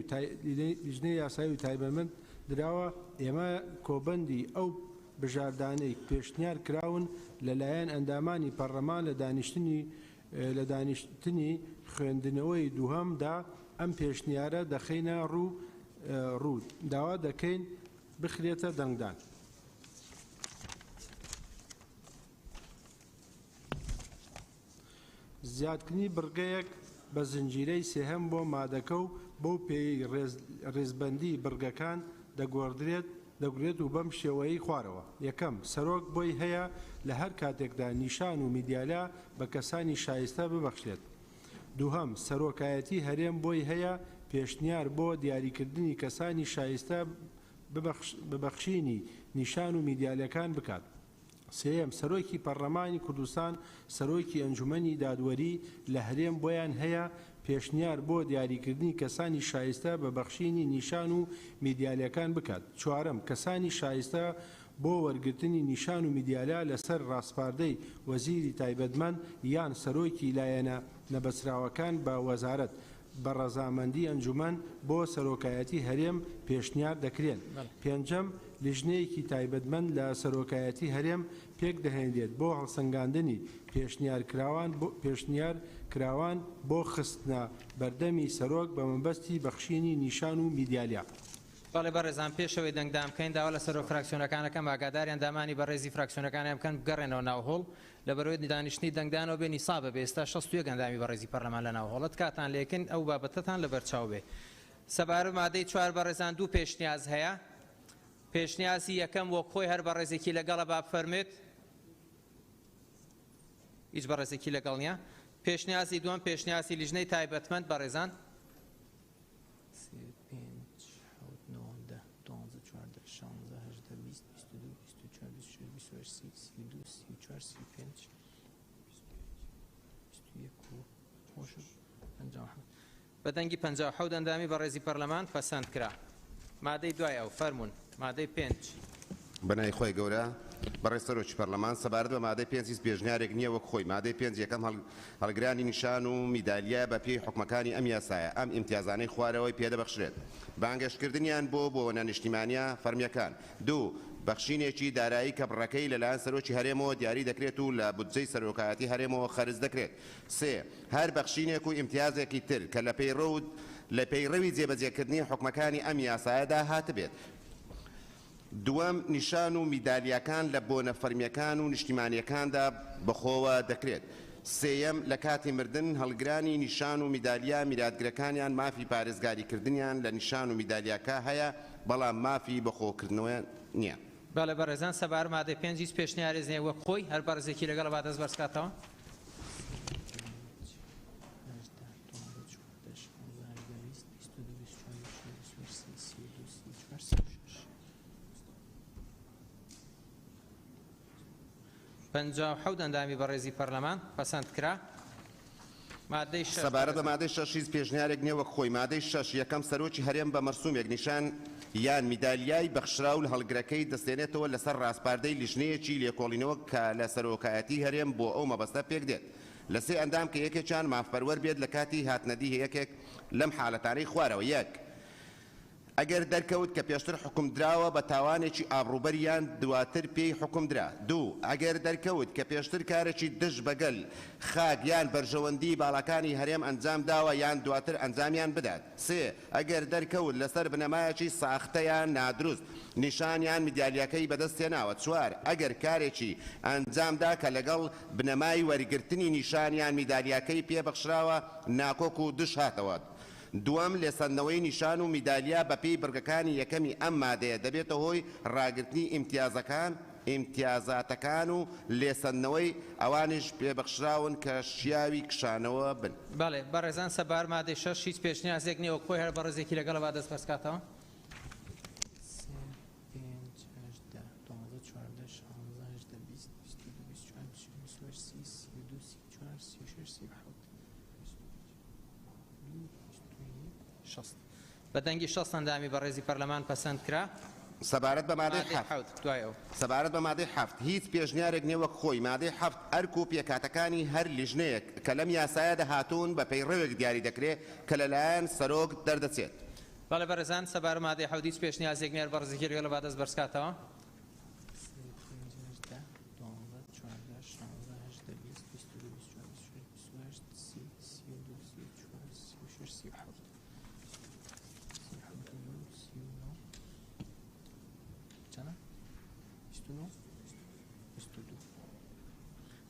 و تایبەتمەند دراوە ئێمە کۆبەندی ئەو بژاردانەی پێشنیار کراون لەلایەن ئەندامانی پەرلەمان لە دانیشتنی خوێندنەوەی دووهەمدا ئەم پێشنیارە دەخینە ڕوو داوا دەکەین بخرێتە دەنگدان. زیادکردنی بڕگەیەک بە زنجیرەی سێهەم بۆ مادەکە و بۆ پێی ڕێزبەندی بڕگەکان دەگرێت و بەم شێوەیەی خوارەوە. یەکەم سەرۆک بۆی هەیە لە هەر کاتێکدا نیشان و میدیالا بە کەسانی شایستە ببەخشێت. دووهەم سەرۆکایەتی هەرێم بۆی هەیە پێشنیار بۆ دیاریکردنی کەسانی شایستە ببەخشینی نیشان و میدیالەکان بکات. سێم سەرۆکی پەرلەمانی کوردستان سەرۆکی ئەنجومەنی دادوەری لە هەرێم بۆیان هەیە پێشنیار بۆ دیاریکردنی کەسانی شایستە بە بەخشینی نیشان و میدیالەکان بکات. چوارەم کەسانی شایستە بۆ وەرگرتنی نیشان و میدیالا لەسەر ڕاستپاردەی وەزیری تایبەتمەند یان سەرۆکی لایەنە نەبەسراوەکان بە وەزارەت بە ڕەزامەندی ئەنجومەن بۆ سەرۆکایەتی هەرێم پێشنیار دەکرێن. پێنجەم لیژنەیەکی تایبەتمەند لە سەرۆکایەتی هەرێم پێک دەهێنرێت بۆ هەڵسەنگاندنی پێشنیار کراوان بۆ خستنە بەردەمی سەرۆک بە مەبەستی بەخشینی نیشان و میدیالیا. بەڵێ بەڕێزان پێشەوەی دەنگدام بکەین داوا لە سەرۆک فراکسیۆنەکانەکەم ئاگاداریان دامانی بەڕێزی فراکسیۆنەکانیان بکەن بگەڕێنەوە ناوهۆڵ لە بەرەوەی دانیشتنی دەنگدانەوە بێنی سابە بێ ئێستا 61 گەندامی بەڕێزی پەرلەمان لە ناوهۆڵت کاتان لێکن ئەو بابەتەتان لە بەرچاو بێ. سەبارە مادەی 4 بەڕێزان دوو پێشنیاز هەیە. پێشنیازی یەکەم وەک خۆی هەر بەڕێزێکی لەگەڵە با بفەرمێت. هیچ بەڕێزێکی لەگەڵ نییە. پێشنیازی دووەم پێشنیازی لیژنەی تایبەتمەند بەڕێزان. بەدەنگی 57 ئەندامی بەڕێزی پەرلەمان پەسەند کرا. مادەی دوای ئەو فەرمونون مادەی 5 بەنای خۆی گەورە بەڕێز سەرۆکی پەرلەمان سەبارەت بە مادەی 5 پێشنیارێک نییە وەک خۆی مادەی 5 یەکەم هەڵگرانی نیشان و میدالیا بە پێی حکومەکانی ئەم یاسایە ئەم ئیمتیازانەی خوارەوەی پێدەبەخشرێت بانگەشتکردنیان بۆ نەنیشتیمانیە فەرمیەکان. دوو بەخشینێکی دارایی کە بڕەکەی لەلایەن سەرۆکی هەرێمەوە دیاری دەکرێت و لە بودجەی سەرۆکایەتی هەرێمەوە خەرج دەکرێت. سێ هەر بەخشینێک و ئیمتیازێکی تر کە لە پەیڕەوی جێبەجێکردنی حکومەکانی ئەم یاسایەدا هاتبێت. دووەم نیشان و میدالیەکان لە بۆ نەفەرمیەکان و نیشتیمانیەکاندا بەخۆوە دەکرێت. سێیەم لە کاتی مردن هەڵگرانی نیشان و میدالیا میراتگرەکانیان مافی پارێزگاریکردنیان لە نیشان و میدالیاکە هەیە بەڵام مافی بەخۆکردنەوە نییە. بەڵێ بەڕێزان سەبارە مادەی 5 پێشنیارێز نیە وەک خۆی هەر بەڕێزێکی لەگەڵ با دەست بەرزکاتەوە. پەنجاو حەوت ئەندامی بەڕێزی پەرلەمان پەسەند کرا. مادەی 6 سەبارەت بە مادەی 6 پێشنیارێک نییە وەک خۆی مادەی 6 یەکەم سەرۆکی هەرێم بە مەرسومێک نیشان یان میدالیای بەخشرا و هەڵگرەکەی دەستێنێتەوە لەسەر ڕاستپاردەی لیژنەیەکی لێکۆڵینەوە کە لە سەرۆکایەتی هەرێم بۆ ئەو مەبەستە پێک دێت. لە سێ ئەندام کە یەکێکیان مافپەروەر بێت لە کاتی هاتنەدی یەکێک لەم حاڵەتانەی خوارەوە. یەک ئەگەر دەرکەوت کە پێشتر حکم دراوە بە تاوانێکی ئابڕوبەریان دواتر پێی حکم درا. دوو ئەگەر دەرکەوت کە پێشتر کارێکی دژ بەگەل خاک یان بەرژەوەندی باڵەکانی هەرێم ئەنجام داوە یان دواتر ئەنجامیان بدات. سێ ئەگەر دەرکەوت لەسەر بنەمایەکی ساختەیان نادروست نیشانیان میدیالیەکەی بەدەستێناوە. چوار ئەگەر کارێکی ئەنجامدا کە لەگەڵ بنەمای وەرگرتنی نیشانیان میدالیەکەی پێبەخشراوە ناکۆک و دش هاتەوە. دووەم لێسەندنەوەی نیشان و میدالیا بە پێی بڕگەکانی یەکەمی ئەم مادەیە دەبێتە هۆی ڕاگررتنی ئیمتیازاتەکان و لێسەندنەوەی ئەوانش پێبەخشراون کە شیاوی کشانەوە بن. بەڵێ بەڕێزان سەبار مادەی 6 هیچ پێشنیازێک نییە وەک خۆی هەر بەڕێزێکی لەگەڵە با دەست بەرزکاتەوە. بەدەنگی 6 ئەندامی بەڕێزی پەرلەمان پەسەند کرا. سەبارەت بە مادەی 7 سەبارەت بە مادەی 7 هیچ پێشنیارێک نییە وەک خۆی مادەی 7 ئەرک و پێکاتەکانی هەر لیژنەیەک کە لەم یاسایەدا هاتوون بە پەیڕەوێک دیاری دەکرێت کە لەلایەن سەرۆک دەردەچێت. بەڵێ بەڕێزان سەبارە مادەی 7 هیچ پێشنیازێک نییە بەڕێزێکی لەگەڵە با دەست بەرزکاتەوە.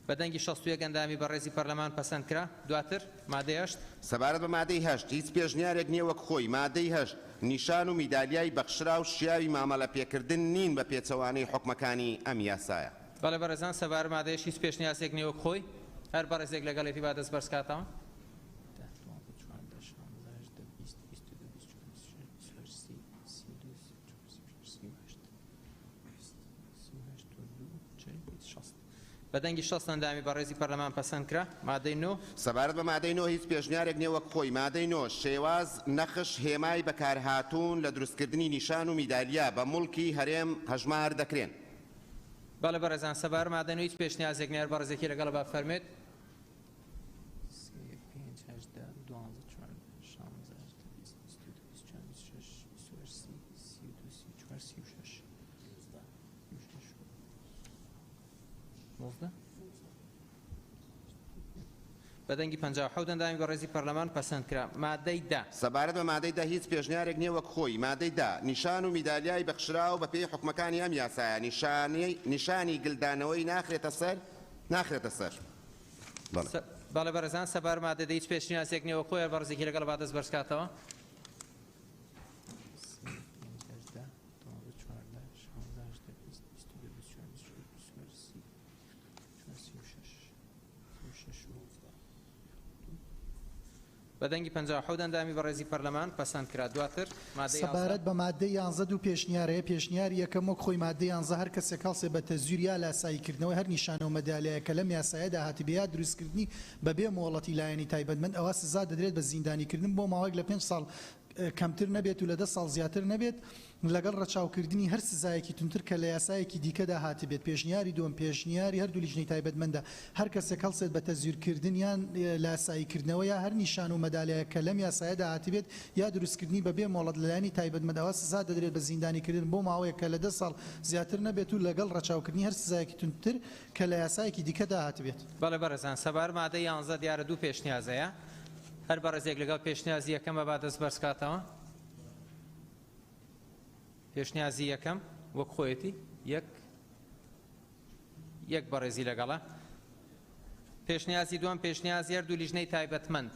بەدەنگی 61 ئەندامی بەڕێزی پەرلەمان پەسەند کرا. دواتر مادەی 8 سەبارەت بە مادەی 8 هیچ پێشنیارێک نییە وەک خۆی. مادەی 8 نیشان و میدالیای بەخشرا و شیاوی مامەڵە پێکردن نین بە پێچەوانەی حکومەکانی ئەم یاسایە. بەڵێ بەڕێزان سەبارەت مادەیەش هیچ پێشنیازێک نییە وەک خۆی. هەر بەڕێزێک لەگەڵێتی با دەست بەرزکاتەوە. بەدەنگی 60 ئەندامی بەڕێزی پەرلەمان پەسەند کرا. مادەی 9 سەبارەت بە مادەی 9 هیچ پێشنیارێک نییە وەک خۆی. مادەی 9 شێواز نەخش هێمای بەکارهاتوون لە دروستکردنی نیشان و میدالیا بە موڵکی هەرێم هەژمار دەکرێن. بەڵێ بەڕێزان سەبارەت مادەی 9 هیچ پێشنیازێک نییە. بەڕێزێکی لەگەڵ با فەرمێت. بەدەنگی 57 ئەندامی بەڕێزی پەرلەمان پەسەند کرا. مادەی 10 سەبارەت بە مادەی 10 هیچ پێشنیارێک نییە وەک خۆی. مادەی 10 نیشان و میدالیای بەخشراو بە پێی حکومەکانی ئەم یاسایە نیشانی گلدانەوەی ناخرێتە سەر. بەڵێ بەڕێزان سەبارەت مادەی 10 هیچ پێشنیازێک نییە وەک خۆی. بەڕێزێکی لەگەڵ با دەست بەرزکاتەوە. بەدەنگی 57 ئەندامی بەڕێزی پەرلەمان پەسەند کرا. دواتر مادەی سەبارەت بە مادەی 11 و پێشنیارەیە. پێشنیاری یەکەم وەک خۆی مادەی 11 هەر کەسێک هەڵسێ بە تەزویر یا لاساییکردنەوەی هەر نیشانە و مەدالیایە کە لەم یاسایەدا هاتی بە دروستکردنی بەبێ مۆڵەتی لایەنی تایبەتمەند ئەوە سزا دەدرێت بە زیندانیکردن بۆ ماوەیەک لە 5 ساڵ کەمتر نەبێت و لە 10 ساڵ زیاتر نەبێت لەگەڵ ڕەچاوکردنی هەر سزایەکی تونتر کە لە یاسایەکی دیکەدا هاتی بێت. پێشنیاری دووەم پێشنیاری هەردوو لیژنەی تایبەتمەندە هەر کەسێک هەڵسێت بە تەزویرکردن یان لاساییکردنەوە یا هەر نیشان و مەدالیایە کە لەم یاسایەدا هاتی بێت یا دروستکردنی بەبێ مۆڵەت لەلایەنی تایبەتمەند ئەوە سزا دەدرێت بە زیندانیکردن بۆ ماوەیەک کە لە 10 ساڵ زیاتر نەبێت و لەگەڵ ڕەچاوکردنی هەر سزایەکی تونتر کە لە یاسایەکی دیکەدا هاتی بێت. بەڵێ بەڕێزان سەبارەت مادەی 11 دیارە دوو پێشنیازەیە. هەر بەڕێزێک لەگەڵ پێشنیازی یەکەمە با دەست بەرزکاتەوە. پێشنیازی یەکەم وەک خۆیەتی یەک بەڕێزی لەگەڵە. پێشنیازی دووەم پێشنیازی هەردوو لیژنەی تایبەتمەند.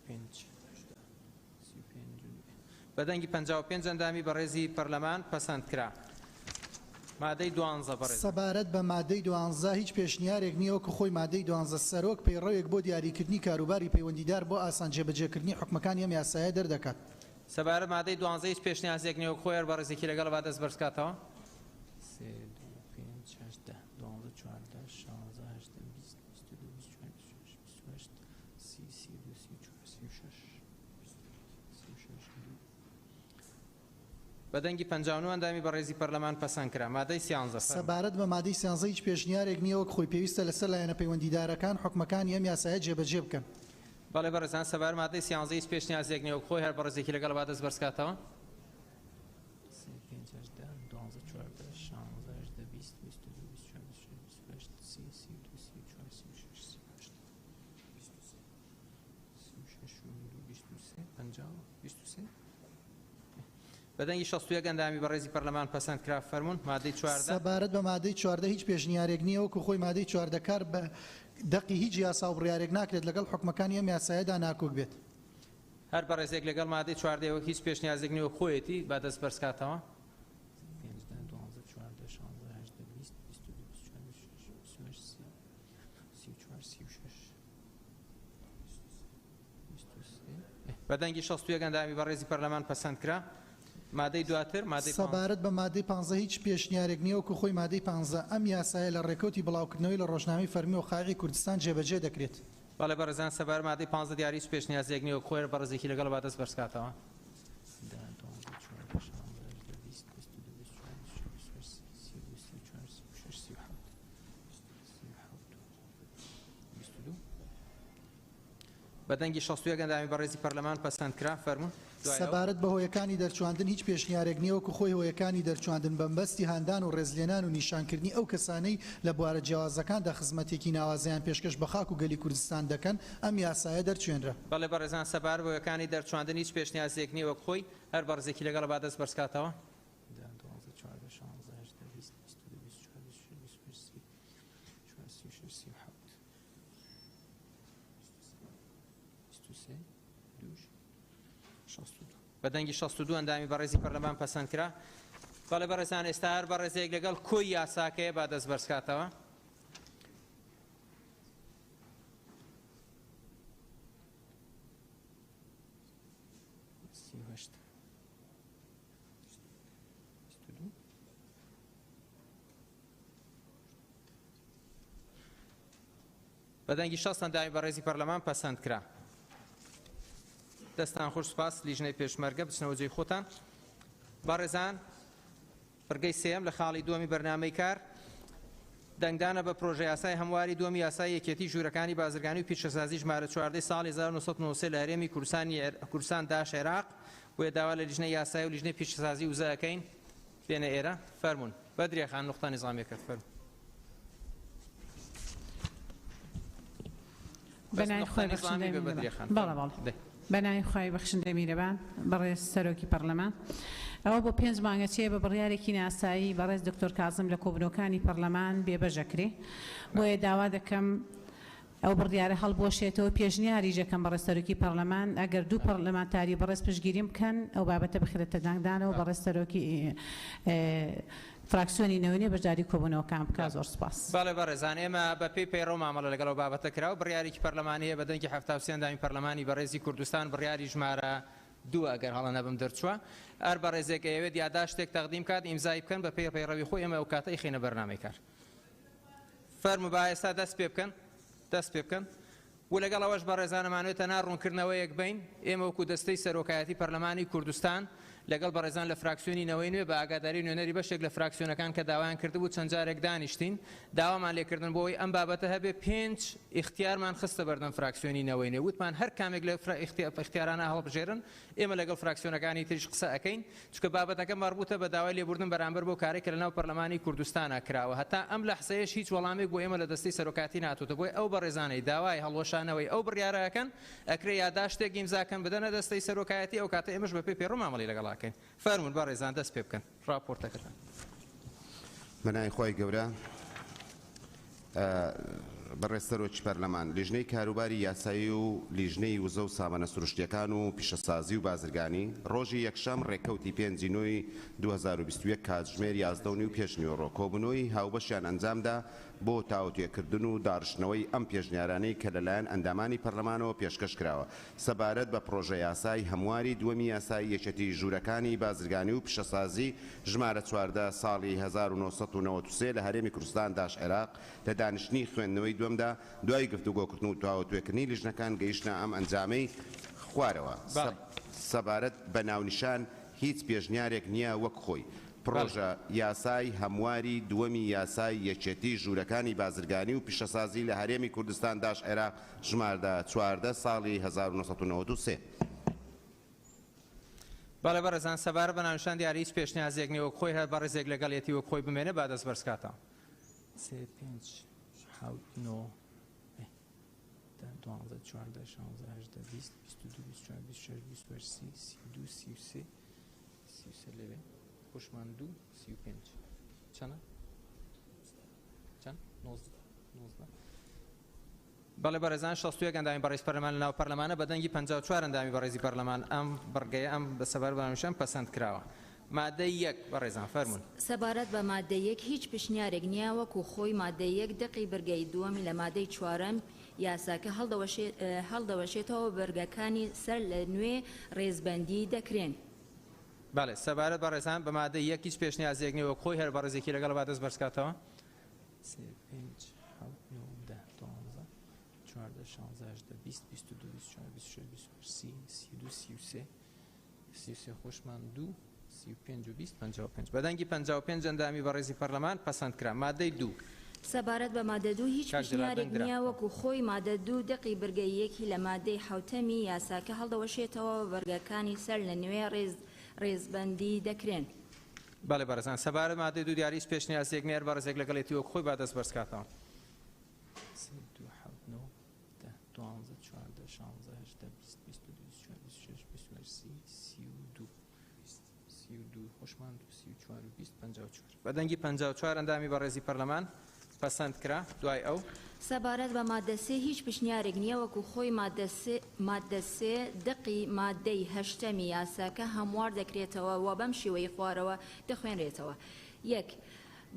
5 بەدەنگی 55 ئەندامی بەڕێزی پەرلەمان پەسەند کرا. مادەی 12 بەڕێز سەبارەت بە مادەی 12 هیچ پێشنیارێک نییە وەکو خۆی مادەی 12 سەرۆک پەیڕەوێک بۆ دیاریکردنی کاروباری پەیوەندیدار بۆ ئاسان جێبەجێکردنی حکومەکانی ئەم یاسایە دەردەکات. سەبارەت مادەی 12 هیچ پێشنیازێک نییە وەک خۆی. بەڕێزێکی لەگەڵ با دەست بەرزکاتەوە. بەدەنگی 59 ئەندامی بەڕێزی پەرلەمان پەسەند کرا. مادەی 13 سەبارەت بە مادەی 13 هیچ پێشنیارێک نییە وەک خۆی پێویستە لەسەر لایەنە پەیوەندیدارەکان حکومەکانی ئەم یاسایە جێبەجێ بکەن. بەڵێ بەڕێزان سەبارەت مادەی 13 هیچ پێشنیازێک نییە وەک خۆی. هەر بەڕێزێکی لەگەڵ با دەست بەرزکاتەوە. 23 بەدەنگی 61 ئەندامی بەڕێزی پەرلەمان پەسەند کرا. فەرموون مادەی 14 سەبارەت بە مادەی 14 هیچ پێشنیارێک نییە وەکو خۆی مادەی 14 کار بە دەقی هیچ یاسا و بڕیارێک ناکرێت لەگەڵ حکومەکانی ئەم یاسایەدا ناکۆک بێت. هەر بەڕێزێک لەگەڵ مادەی 14 وەک هیچ پێشنیازێک نییە خۆیەتی با دەست بەرزکاتەوە. بەدەنگی 61 ئەندامی بەڕێزی پەرلەمان پەسەند کرا. مادەی دواتر مادەی سەبارەت بە مادەی 15 هیچ پێشنیارێک نییە وەکو خۆی مادەی 15 ئەم یاسایە لە ڕێکەوتی بڵاوکردنەوەی لە ڕۆژنامەی فەرمی و خاغی کوردستان جێبەجێ دەکرێت. بەڵێ بەڕێزان سەبارەت مادەی 15 دیاری هیچ پێشنیازێک نییە وەک خۆی. بەڕێزێکی لەگەڵ با دەست بەرزکاتەوە. بەدەنگی 61 ئەندامی بەڕێزی پەرلەمان پەسەند کرا. فەرموون سەبارەت بە هۆیەکانی دەرچواندن هیچ پێشنیارێک نییە وەکو خۆی هۆیەکانی دەرچواندن بەمبەستی هاندان و ڕێزلێنان و نیشانکردنی ئەو کەسانەی لە بوارە جیاوازەکاندا خزمەتێکی ناوازیان پێشکەش بە خاک و گەلی کوردستان دەکەن ئەم یاسایە دەرچوێنرە. بەڵێ بەڕێزان سەبار بە هۆیەکانی دەرچواندن هیچ پێشنیازێک نییە وەک خۆی هەر بەڕێزێکی لەگەڵ با دەست بەرزکاتەوە. بەدەنگی 62 ئەندامی بەڕێزی پەرلەمان پەسەند کرا. بەڵێ بەڕێزان ئێستا هەر بەڕێزێک لەگەڵ کۆی یاساکەیە با دەست بەرزکاتەوە. بەدەنگی 60 ئەندامی بەڕێزی پەرلەمان پەسەند کرا. دەستان خۆش سوپاس لیژنەی پێشمەرگە بچنەوە جێی خۆتان. بەڕێزان بەرگەی سێم لە خاڵی دووەمی بەرنامەی کار دەنگدانە بە پرۆژە یاسای هەمواری دووەمی یاسای یەکێتی ژوورەکانی بازرگانی و پیشەسازی ژمارە 14 ساڵی 1993 لە هەرێمی کوردستان داش عێراق بۆیە داوا لە لیژنەی یاسای و لیژنەی پیشەسازی وزەکەین بێنە ئێرە. فەرمونون بەدرێخان نقطە نیزامیەکەت فەرموون. بەنای خۆی بەخشندەی میرەبان بەڕێز سەرۆکی پەرلەمان ئەوە بۆ 5 مانگەچێ بە بڕیارێکی ناسایی بەڕێز دکتۆر کازم لە کۆبنەوەکانی پەرلەمان بێبەژەکرێ بۆیە داوا دەکەم ئەو بڕیارە هەڵبۆشێتەوە پێشنیاری ژەکەم بەڕێز سەرۆکی پەرلەمان ئەگەر دوو پەرلەمانتاری بەڕێز پشتگیری بکەن ئەو بابەتە بخرێتە دانگدانەوە بەڕێز سەرۆکی فراکسیۆنی نەوەنێ بەشداری کۆبوونەوەکان بکە. زۆر سوپاس. بەڵێ بەڕێزان ئێمە بە پێی پەیڕۆ مامەڵە لەگەڵەوە بابەتە کراوە بڕیارێکی پەرلەمانیە بەدەنگی 73 ئەندامی پەرلەمانی بەڕێزی کوردستان بڕیاری ژمارە 2 ئەگەر هەڵە نەبم دەرچووە هەر بەڕێزێک ئەوێت یاداشتێک تەقدیم کات ئیمزای بکەن بە پێی پەیڕەوی خۆی ئێمە ئەو کاتە خینە بەرنامەی کار. فەرموو با ئێستا دەست پێ بکەن و لەگەڵ ئەوەش بەڕێزانەمانوێتە ناڕوونکردنەوەیەک بین ئێمە وەکو دەستەی سەرۆکایەتی پەرلەمانی کوردستان لەگەڵ بەڕێزان لە فراکسیۆنی نەوەی نوێ بە ئاگاداری نوێنەری بەشێک لە فراکسیۆنەکان کە داوایان کردبوو چەند جارێک دانیشتین داوامان لێکردن بۆی ئەم بابەتە هەبێ 5 اختیارمان خستە بەردەم فراکسیۆنی نەوەی نوێ وتمان هەر کامێک لە اختیارانە هەڵبژێرن ئێمە لەگەڵ فراکسیۆنەکانی تریش قسە ئەەکەین چونکە بابەتەکە مربوطە بە داوای لێبوردن بەرامبەر بۆ کارێک کە لەناو پەرلەمانی کوردستانە کراوە هەتا ئەم لەحزەیەش هیچ وەڵامێک بۆ ئێمە لە دەستەی سەرۆکاتی ناتوتە بۆی ئەو بەڕێزانەی داوای هەڵوەشانەوەی ئەو بڕیارەکەن ئەکرێ یاداشتێک ئیمزاکەن بدەنە دەستەی سەرۆکایەتی ئەو کاتە ئێمەش بە پێی پەیڕۆ مامەڵی لەگەڵاکەین. فەرموون بەڕێزان دەست پێ بکەن ڕاپۆرتەکەتان. بەنای خۆی گەورە بەڕێز سەرۆکی پەرلەمان لیژنەی کاروباری یاسایی و لیژنەی وزە و سامانە سروشتیەکان و پیشەسازی و بازرگانی ڕۆژی یەکشەم ڕێکەوتی 5 نوێی 2021 کاتژمێر 11 و پێشنیوەڕۆ کۆبوونەوەی هاوبەشیان ئەنجامدا بۆ تاوتێکردن و داڕشتنەوەی ئەم پێشنیارانەی کە لەلایەن ئەندامانی پەرلەمانەوە پێشکەش کراوە سەبارەت بە پرۆژە یاسای هەمواری دووەمی یاسای یەکێتی ژوورەکانی بازرگانی و پیشەسازی ژمارە 14 ساڵی 1993 لە هەرێمی کوردستان داش عێراق لە دانیشتنی خوێندنەوەی دووەمدا دوای گفتوگۆکردن و تاوتوێکردنی لیژنەکان گەیشتە ئەم ئەنجامەی خوارەوە سەبارەت بە ناونیشان هیچ پێشنیارێک نییە وەک خۆی. پرۆژە یاسای هەمواری دووەمی یاسای یەکێتی ژوورەکانی بازرگانی و پیشەسازی لە هەرێمی کوردستان داش عێراق ژمارە 14 ساڵی 1993. بەڵێ بەڕێزان سەبارە بە ناونیشان دیاری هیچ پێشنیازێک نییە وەک خۆی هەر بەڕێزێک لەگەڵێتی وەک خۆی بمێنێ با دەست بەرزکاتەوە. بەڵێ بەڕێزان 61 ئەندامی بەڕێز پەرلەمان لەناو پەرلەمانە بەدەنگی 54 ئەندامی بەڕێزی پەرلەمان ئەم بەڕگەیە ئەم بە سەبار بە ناونیشان پەسەند کراوە. مادەی 1 بەڕێزان فەرموون. سەبارەت بە مادەی 1 هیچ پێشنیارێک نییە وەکو خۆی مادەی 1 دقی بەرگەی دووەمی لە مادەی 4 یاساکە هەڵدەوەشێتەوە بەرگەکانی سەر لە نوێ ڕێزبەندی دەکرێن. بەڵێ سەبارەت بەڕێزان بە مادەی 1 هیچ پێشنیازێک نییە وەک خۆی هەر بەڕێزێکی لەگەڵ با دەست بەرزکاتەوە. 55 بەدەنگی 55 ئەندامی بەڕێزی پەرلەمان پەسەند کرا. مادەی 2 سەبارەت بە مادە دوو هیچ پیشنیارێک نییە وەکو خۆی مادە دوو دقی برگەیەکی لە مادەی حوتەمی یاساکە هەڵدەوەشێتەوە بەرگەکانی سەر لە نوێ ڕێزبەندی دەکرێن. بەڵێ بەڕێزان سەبارەت مادەی دوو دیاریش پێشنیازێک نێر بەڕێزێک لەگەڵێتی وەک خۆی با دەست بەرزکاتەوە. 12 بەدەنگی 54 ئەندامی بەڕێزی پەرلەمان پەسەند کرا. دوای ئەو سەبارەت بە مادە سێ هیچ پیشنیارێک نییە وەکو خۆی مادە سێ دقی مادەی هەشتەمی یاساکە هەموار دەکرێتەوە و بەم شێوەی خوارەوە دەخوێنرێتەوە. 1.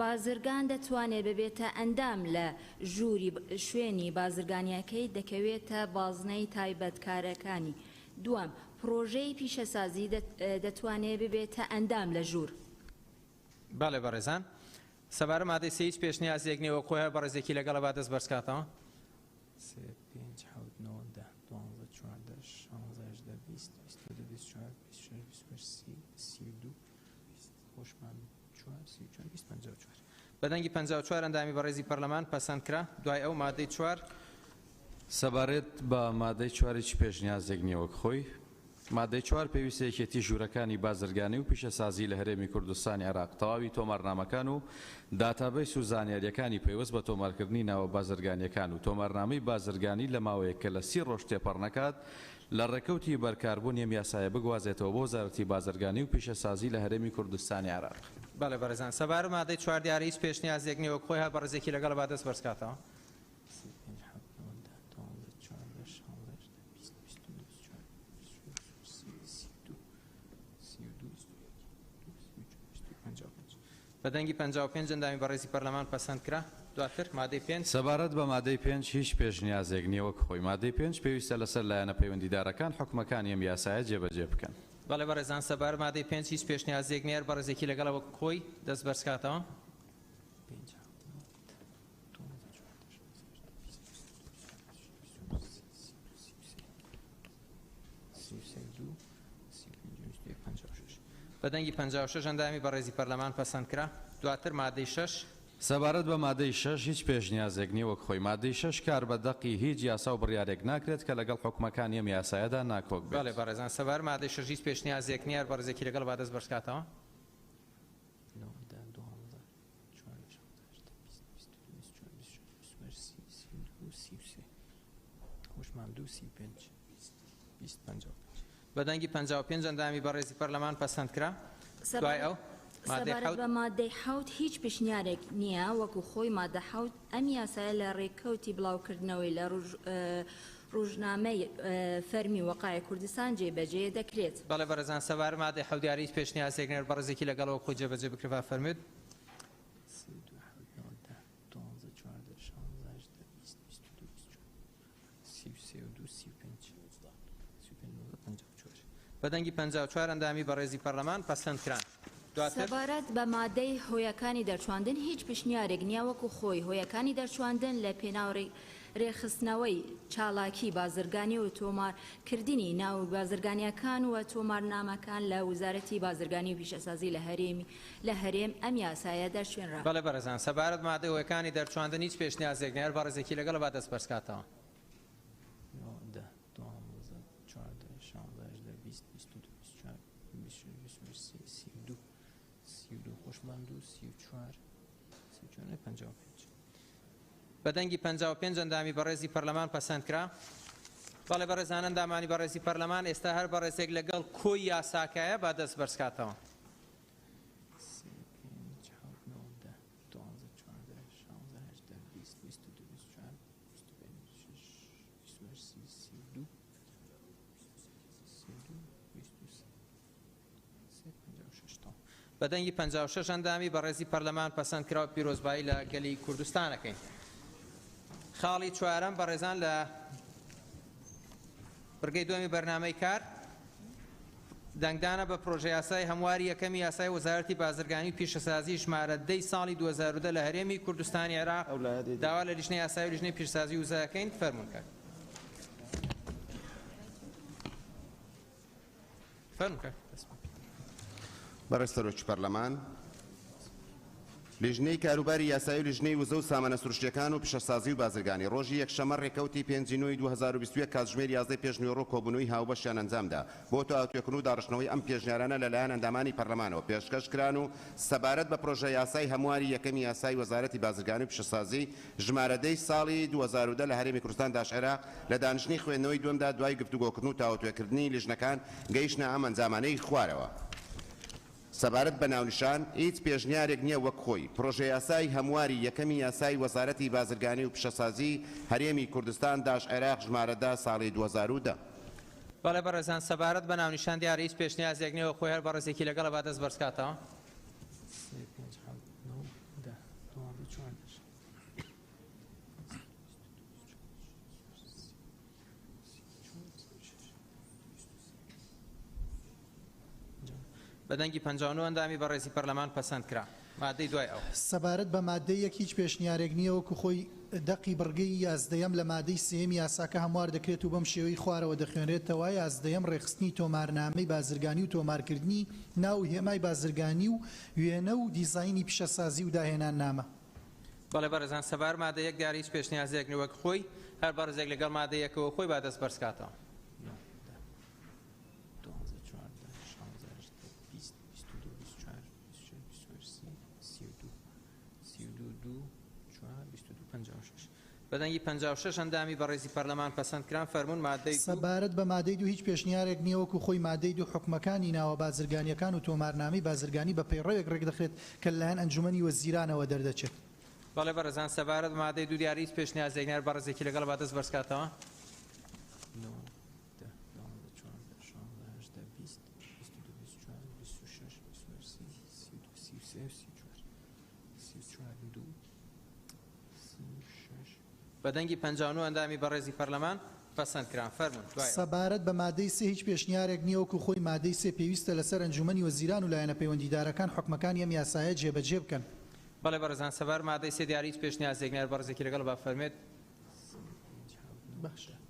بازرگان دەتوانێت ببێتە ئەندام لە ژووری شوێنی بازرگانیەکەی دەکەوێتە بازنەی تایبەتکارەکانی. 2. پرۆژەی پیشەسازی دەتوانێت ببێتە ئەندام لە ژوور. بەڵێ بەڕێزان سەبارەت مادەی سێ هیچ پێشنیازێک نییە خۆی بەڕێزێکی لەگەڵە با دەست بەرزکاتەوە. 12 بەدەنگی 54 ئەندامی بەڕێزی پەرلەمان پەسەند کرا. دوای ئەو مادەی 4 سەبارەت بە مادەی 4 پێشنیازێک نییە وەک خۆی مادەی 4 پێویستە یەکێتی ژوورەکانی بازرگانی و پیشەسازی لە هەرێمی کوردستانی عێراق تەواوی تۆمارنامەکان و داتابەیس و زانیاریەکانی پێوەست بە تۆمارکردنی ناوە بازرگانیەکان و تۆمارنامەی بازرگانی لە ماوەیە کە لە 30 ڕۆژ تێپەڕ نەکات لە ڕێکەوتی بەرکاربوون یەم یاسایە بگوازێتەوە بۆ وەزارەتی بازرگانی و پیشەسازی لە هەرێمی کوردستانی عێراق. بەڵێ بەڕێزان سەبارەت مادەی 4 دیارە هیچ پێشنیازێک نییە وەک خۆی بەڕێزێکی لەگەڵە با دەست بەرزکاتەوە. بەدەنگی 55 ئەندامی بەڕێزی پەرلەمان پەسەند کرا. دواتر مادەی 5 سەبارەت بە مادەی 5 هیچ پێشنیازێک نییە وەک خۆی مادەی 5 پێویستە لەسەر لایەنە پەیوەندیدارەکان حکومەکان ئەم یاسایە جێبەجێ بکەن. بەڵێ بەڕێزان سەبارەت مادەی 5 هیچ پێشنیازێک نییە بەڕێزێکی لەگەڵە وەک خۆی دەست بەرزکاتەوە. بەدەنگی 56 ئەندامی بەڕێزی پەرلەمان پەسەند کرا. دواتر مادەی 6 سەبارەت بە مادەی 6 هیچ پێشنیازێک نییە وەک خۆی مادەی 6 کار بە دەقی هیچ یاسا و بڕیارێک ناکرێت کە لەگەڵ حکومەکانی ئەم یاسایەدا ناکۆک بێت. بەڵێ بەڕێزان سەبارەت مادەی 6 هیچ پێشنیازێک نییە بەڕێزێکی لەگەڵ با دەست بەرزکاتەوە. بەدەنگی 55 ئەندامی بەڕێزی پەرلەمان پەسەند کرا. دوای ئەو سەبارەت بە مادەی 7 هیچ پیشنیارێک نییە وەکو خۆی مادە 7 ئەم یاسایە لە ڕێکەوتی بڵاوکردنەوەی لە ڕۆژنامەی فەرمی وەقای کوردستان جێبەجێ دەکرێت. بەڵێ بەڕێزان سەبارەت مادەی 7 دیارە هیچ پێشنیازێک نێر بەڕێزێکی لەگەڵەوە خۆی جێبەجێ بکرێت فەرموویت. بەدەنگی 54 ئەندامی بەڕێزی پەرلەمان پەسەند کران. سەبارەت بە مادەی هۆیەکانی دەرچواندن هیچ پیشنیارێک نییە وەکو خۆی هۆیەکانی دەرچواندن لە پێناوڕی ڕێخستنەوەی چالاکی بازرگانی و تۆمارکردنی ناو بازرگانیەکان و تۆمارنامەکان لە وزارەتی بازرگانی و پیشەسازی لە هەرێم ئەم یاسایە دەرچوێنرا. بەڵێ بەڕێزان سەبارەت مادەی هۆیەکانی دەرچواندن هیچ پێشنیازێک نێر بەڕێزێکی لەگەڵ با دەست بەرزکاتەوە. بەدەنگی 55 ئەندامی بەڕێزی پەرلەمان پەسەند کرا. بەڵێ بەڕێزان ئەندامانی بەڕێزی پەرلەمان ئێستا هەر بەڕێزێک لەگەڵ کۆی یاساکایە با دەست بەرزکاتەوە. بەدەنگی 56 ئەندامی بەڕێزی پەرلەمان پەسەند کرا و پیرۆزبایی لە گەلی کوردستانەکەین. خاڵی چوارەم بەڕێزان لە بڕگەی دووەمی بەرنامەی کار دەنگدانە بە پرۆژە یاسای هەمواری یەکەمی یاسای وەزارەتی بازرگانی و پیشەسازی ژمارە 10 ساڵی 2010 لە هەرێمی کوردستانی عێراق داوا لە لیژنەی یاسای و لیژنەی پیشەسازی وزارەکەین. فەرمونکە. بەڕێز سەرۆکی پەرلەمان لیژنەی کاروباری یاسایی و لیژنەی وزە و سامانە سروشتیەکان و پیشەسازی و بازرگانی ڕۆژی یەکشەمە ڕێکەوتی 5/9/2021 کاتژمێر 11 پێشنیوەڕۆ کۆبوونەوەی هاوبەشیان ئەنجامدا بۆ تو ئاوتێکن و داڕشتنەوەی ئەم پێشنیارانە لەلایەن ئەندامانی پەرلەمانەوە پێشکەش کران و سەبارەت بە پرۆژە یاسای هەمواری یەکەمی یاسای وەزارەتی بازرگانی و پیشەسازی ژمارەدەی ساڵی 2010 لە هەرێمی کوردستان داعشێرا لە دانیشتنی خوێندنەوەی دووەمدا دوای گفتوگۆکردن و تاوتوێکردنی لیژنەکان گەیشتنە ئەم ئەنجامانەی خوارەوە. سەبارەت بە ناونیشان هیچ پێشنیارێک نییە وەک خۆی پرۆژە یاسای هەمواری یەکەمی یاسای وەزارەتی بازرگانی و پیشەسازی هەرێمی کوردستان داش عێراق ژمارەدا ساڵی 2010. بەڵێ بەڕێزان سەبارەت بە ناونیشان دیارە هیچ پێشنیازێک نییە خۆی هەر بەڕێزێکی لەگەڵە با دەست بەرزکاتەوە. بەدەنگی 59 ئەندامی بەڕێزی پەرلەمان پەسەند کرا. مادەی دوای ئەو سەبارەت بە مادەیەک هیچ پێشنیارێک نییە وەکو خۆی دەقی بڕگەی یازدەیەم لە مادەی سێمی یاساکە هەموار دەکرێت و بەم شێوەی خوارەوە دەخوێنرێتەوە. یازدەیەم ڕێخستنی تۆمارنامەی بازرگانی و تۆمارکردنی ناو هێمای بازرگانی و وێنە و دیزایانی پیشەسازی و داهێنان نامە. بەڵێ بەڕێزان سەبار مادەیەک دیارە هیچ پێشنیازێک نیە وەک خۆی هەر بەڕێزێک لەگەڵ مادەیەکەوە خۆی با دەست بەرزکاتەوە. بەدەنگی 56 ئەندامی بەڕێزی پەرلەمان پەسەند کران فەرموون مادەی سەبارەت بە مادەی دوو هیچ پێشنیارێک نییە وەکو خۆی مادەی دوو حکومەکانی ناوە بازرگانیەکان و تۆمارنامەی بازرگانی بە پەیڕەوێک ڕێک دەخرێت کە لەلایەن ئەنجومەنی وەزیرانەوە دەردەچێت. بەڵێ بەڕێزان سەبارەت مادەی دوو دیاری هیچ پێشنیازێک نییە بەڕێزێکی لەگەڵ با دەست بەرزکاتەوە. بەدەنگی 59 ئەندامی بەڕێزی پەرلەمان پەسەند کران فەرموون. سەبارەت بە مادەی سێ هیچ پێشنیارێک نییە وەکو خۆی مادەی سێ پێویستە لەسەر ئەنجومەنی وەزیران و لایەنە پەیوەندیدارەکان حکومەکانی ئەم یاسایە جێبەجێ بکەن. بەڵێ بەڕێزان سەبار مادەی سێ دیاری هیچ پێشنیازێک نییە بەڕێزێکی لەگەڵ با فەرمێت. باشە.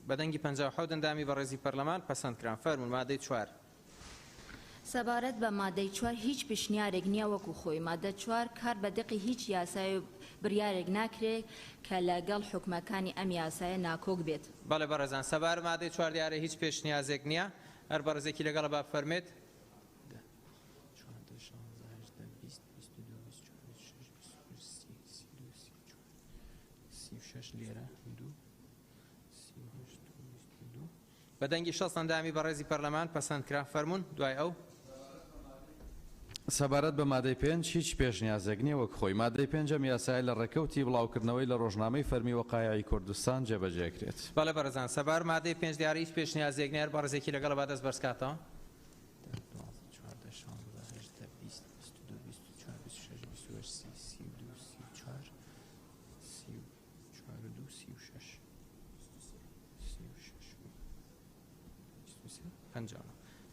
بەدەنگی 57 ئەندامی بەڕێزی پەرلەمان پەسەند کران فەرموون مادەی 4. سەبارەت بە مادەی 4 هیچ پێشنیارێک نییە وەکو خۆی مادە 4 کار بە دقی هیچ یاسای و بریارێک ناکرێت کە لەگەڵ حکومەکانی ئەم یاسایە ناکۆک بێت. بەڵێ بەڕێزان سەبار مادەی 4 دیارە هیچ پێشنیازێک نییە هەر بەڕێزێکی لەگەڵە با فەرمێت. بەدەنگی 60 ئەندامی بەڕێزی پەرلەمان پەسەند کرا فەرموون دوای ئەو. سەبارەت بە مادەی 5 هیچ پێشنیازێک نییە وەک خۆی مادەی 5 یاسای لە ڕێکەوتی بڵاوکردنەوەی لە ڕۆژنامەی فەرمی وەقایعی کوردستان جێبەجێکرێت. بەڵێ بەڕێزان سەبار مادەی 5 دیارە هیچ پێشنیازێک نییە هەر بەڕێزێکی لەگەڵە با دەست بەرزکاتەوە.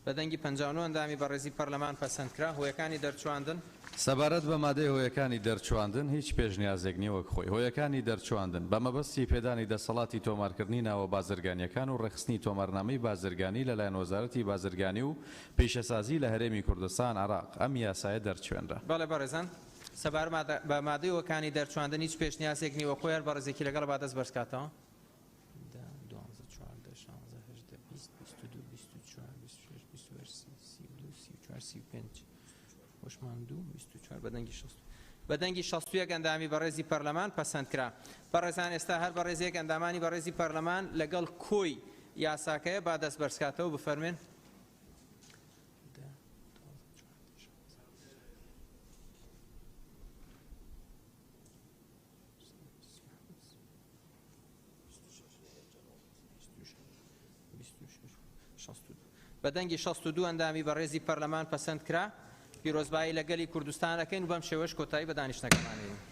بەدەنگی 59 ئەندامی بەڕێزی پەرلەمان پەسەند کرا هۆیەکانی دەرچواندن. سەبارەت بە مادەی هۆیەکانی دەرچواندن هیچ پێشنیازێک نییە وەک خۆی هۆیەکانی دەرچواندن بە مەبەستی پێدانی دەسەڵاتی تۆمارکردنی ناوە بازرگانیەکان و ڕێخستنی تۆمارنامەی بازرگانی لەلایەن وەزارەتی بازرگانی و پیشەسازی لە هەرێمی کوردستان عێراق ئەم یاسایە دەرچوێنرا. بەڵێ بەڕێزان سەبار بە مادەی هۆیەکانی دەرچواندن هیچ پێشنیازێک نییە وەک خۆی هەر بەڕێزێکی لەگەڵ با دەست بەرزکاتەوە. بەدەنگی 61 ئەندامی بەڕێزی پەرلەمان پەسەند کرا. بەڕێزان ئێستا هەر بەڕێزێک ئەندامانی بەڕێزی پەرلەمان لەگەڵ کۆی یاساکەیە با دەست بەرزکاتەوە بفەرمێن. بەدەنگی 62 ئەندامی بەڕێزی پەرلەمان پەسەند کرا پیرۆزبایی لەگەلی کوردستانەکەین و بەم شێوەش کۆتایی بە دانیشتنەکەمانەوە.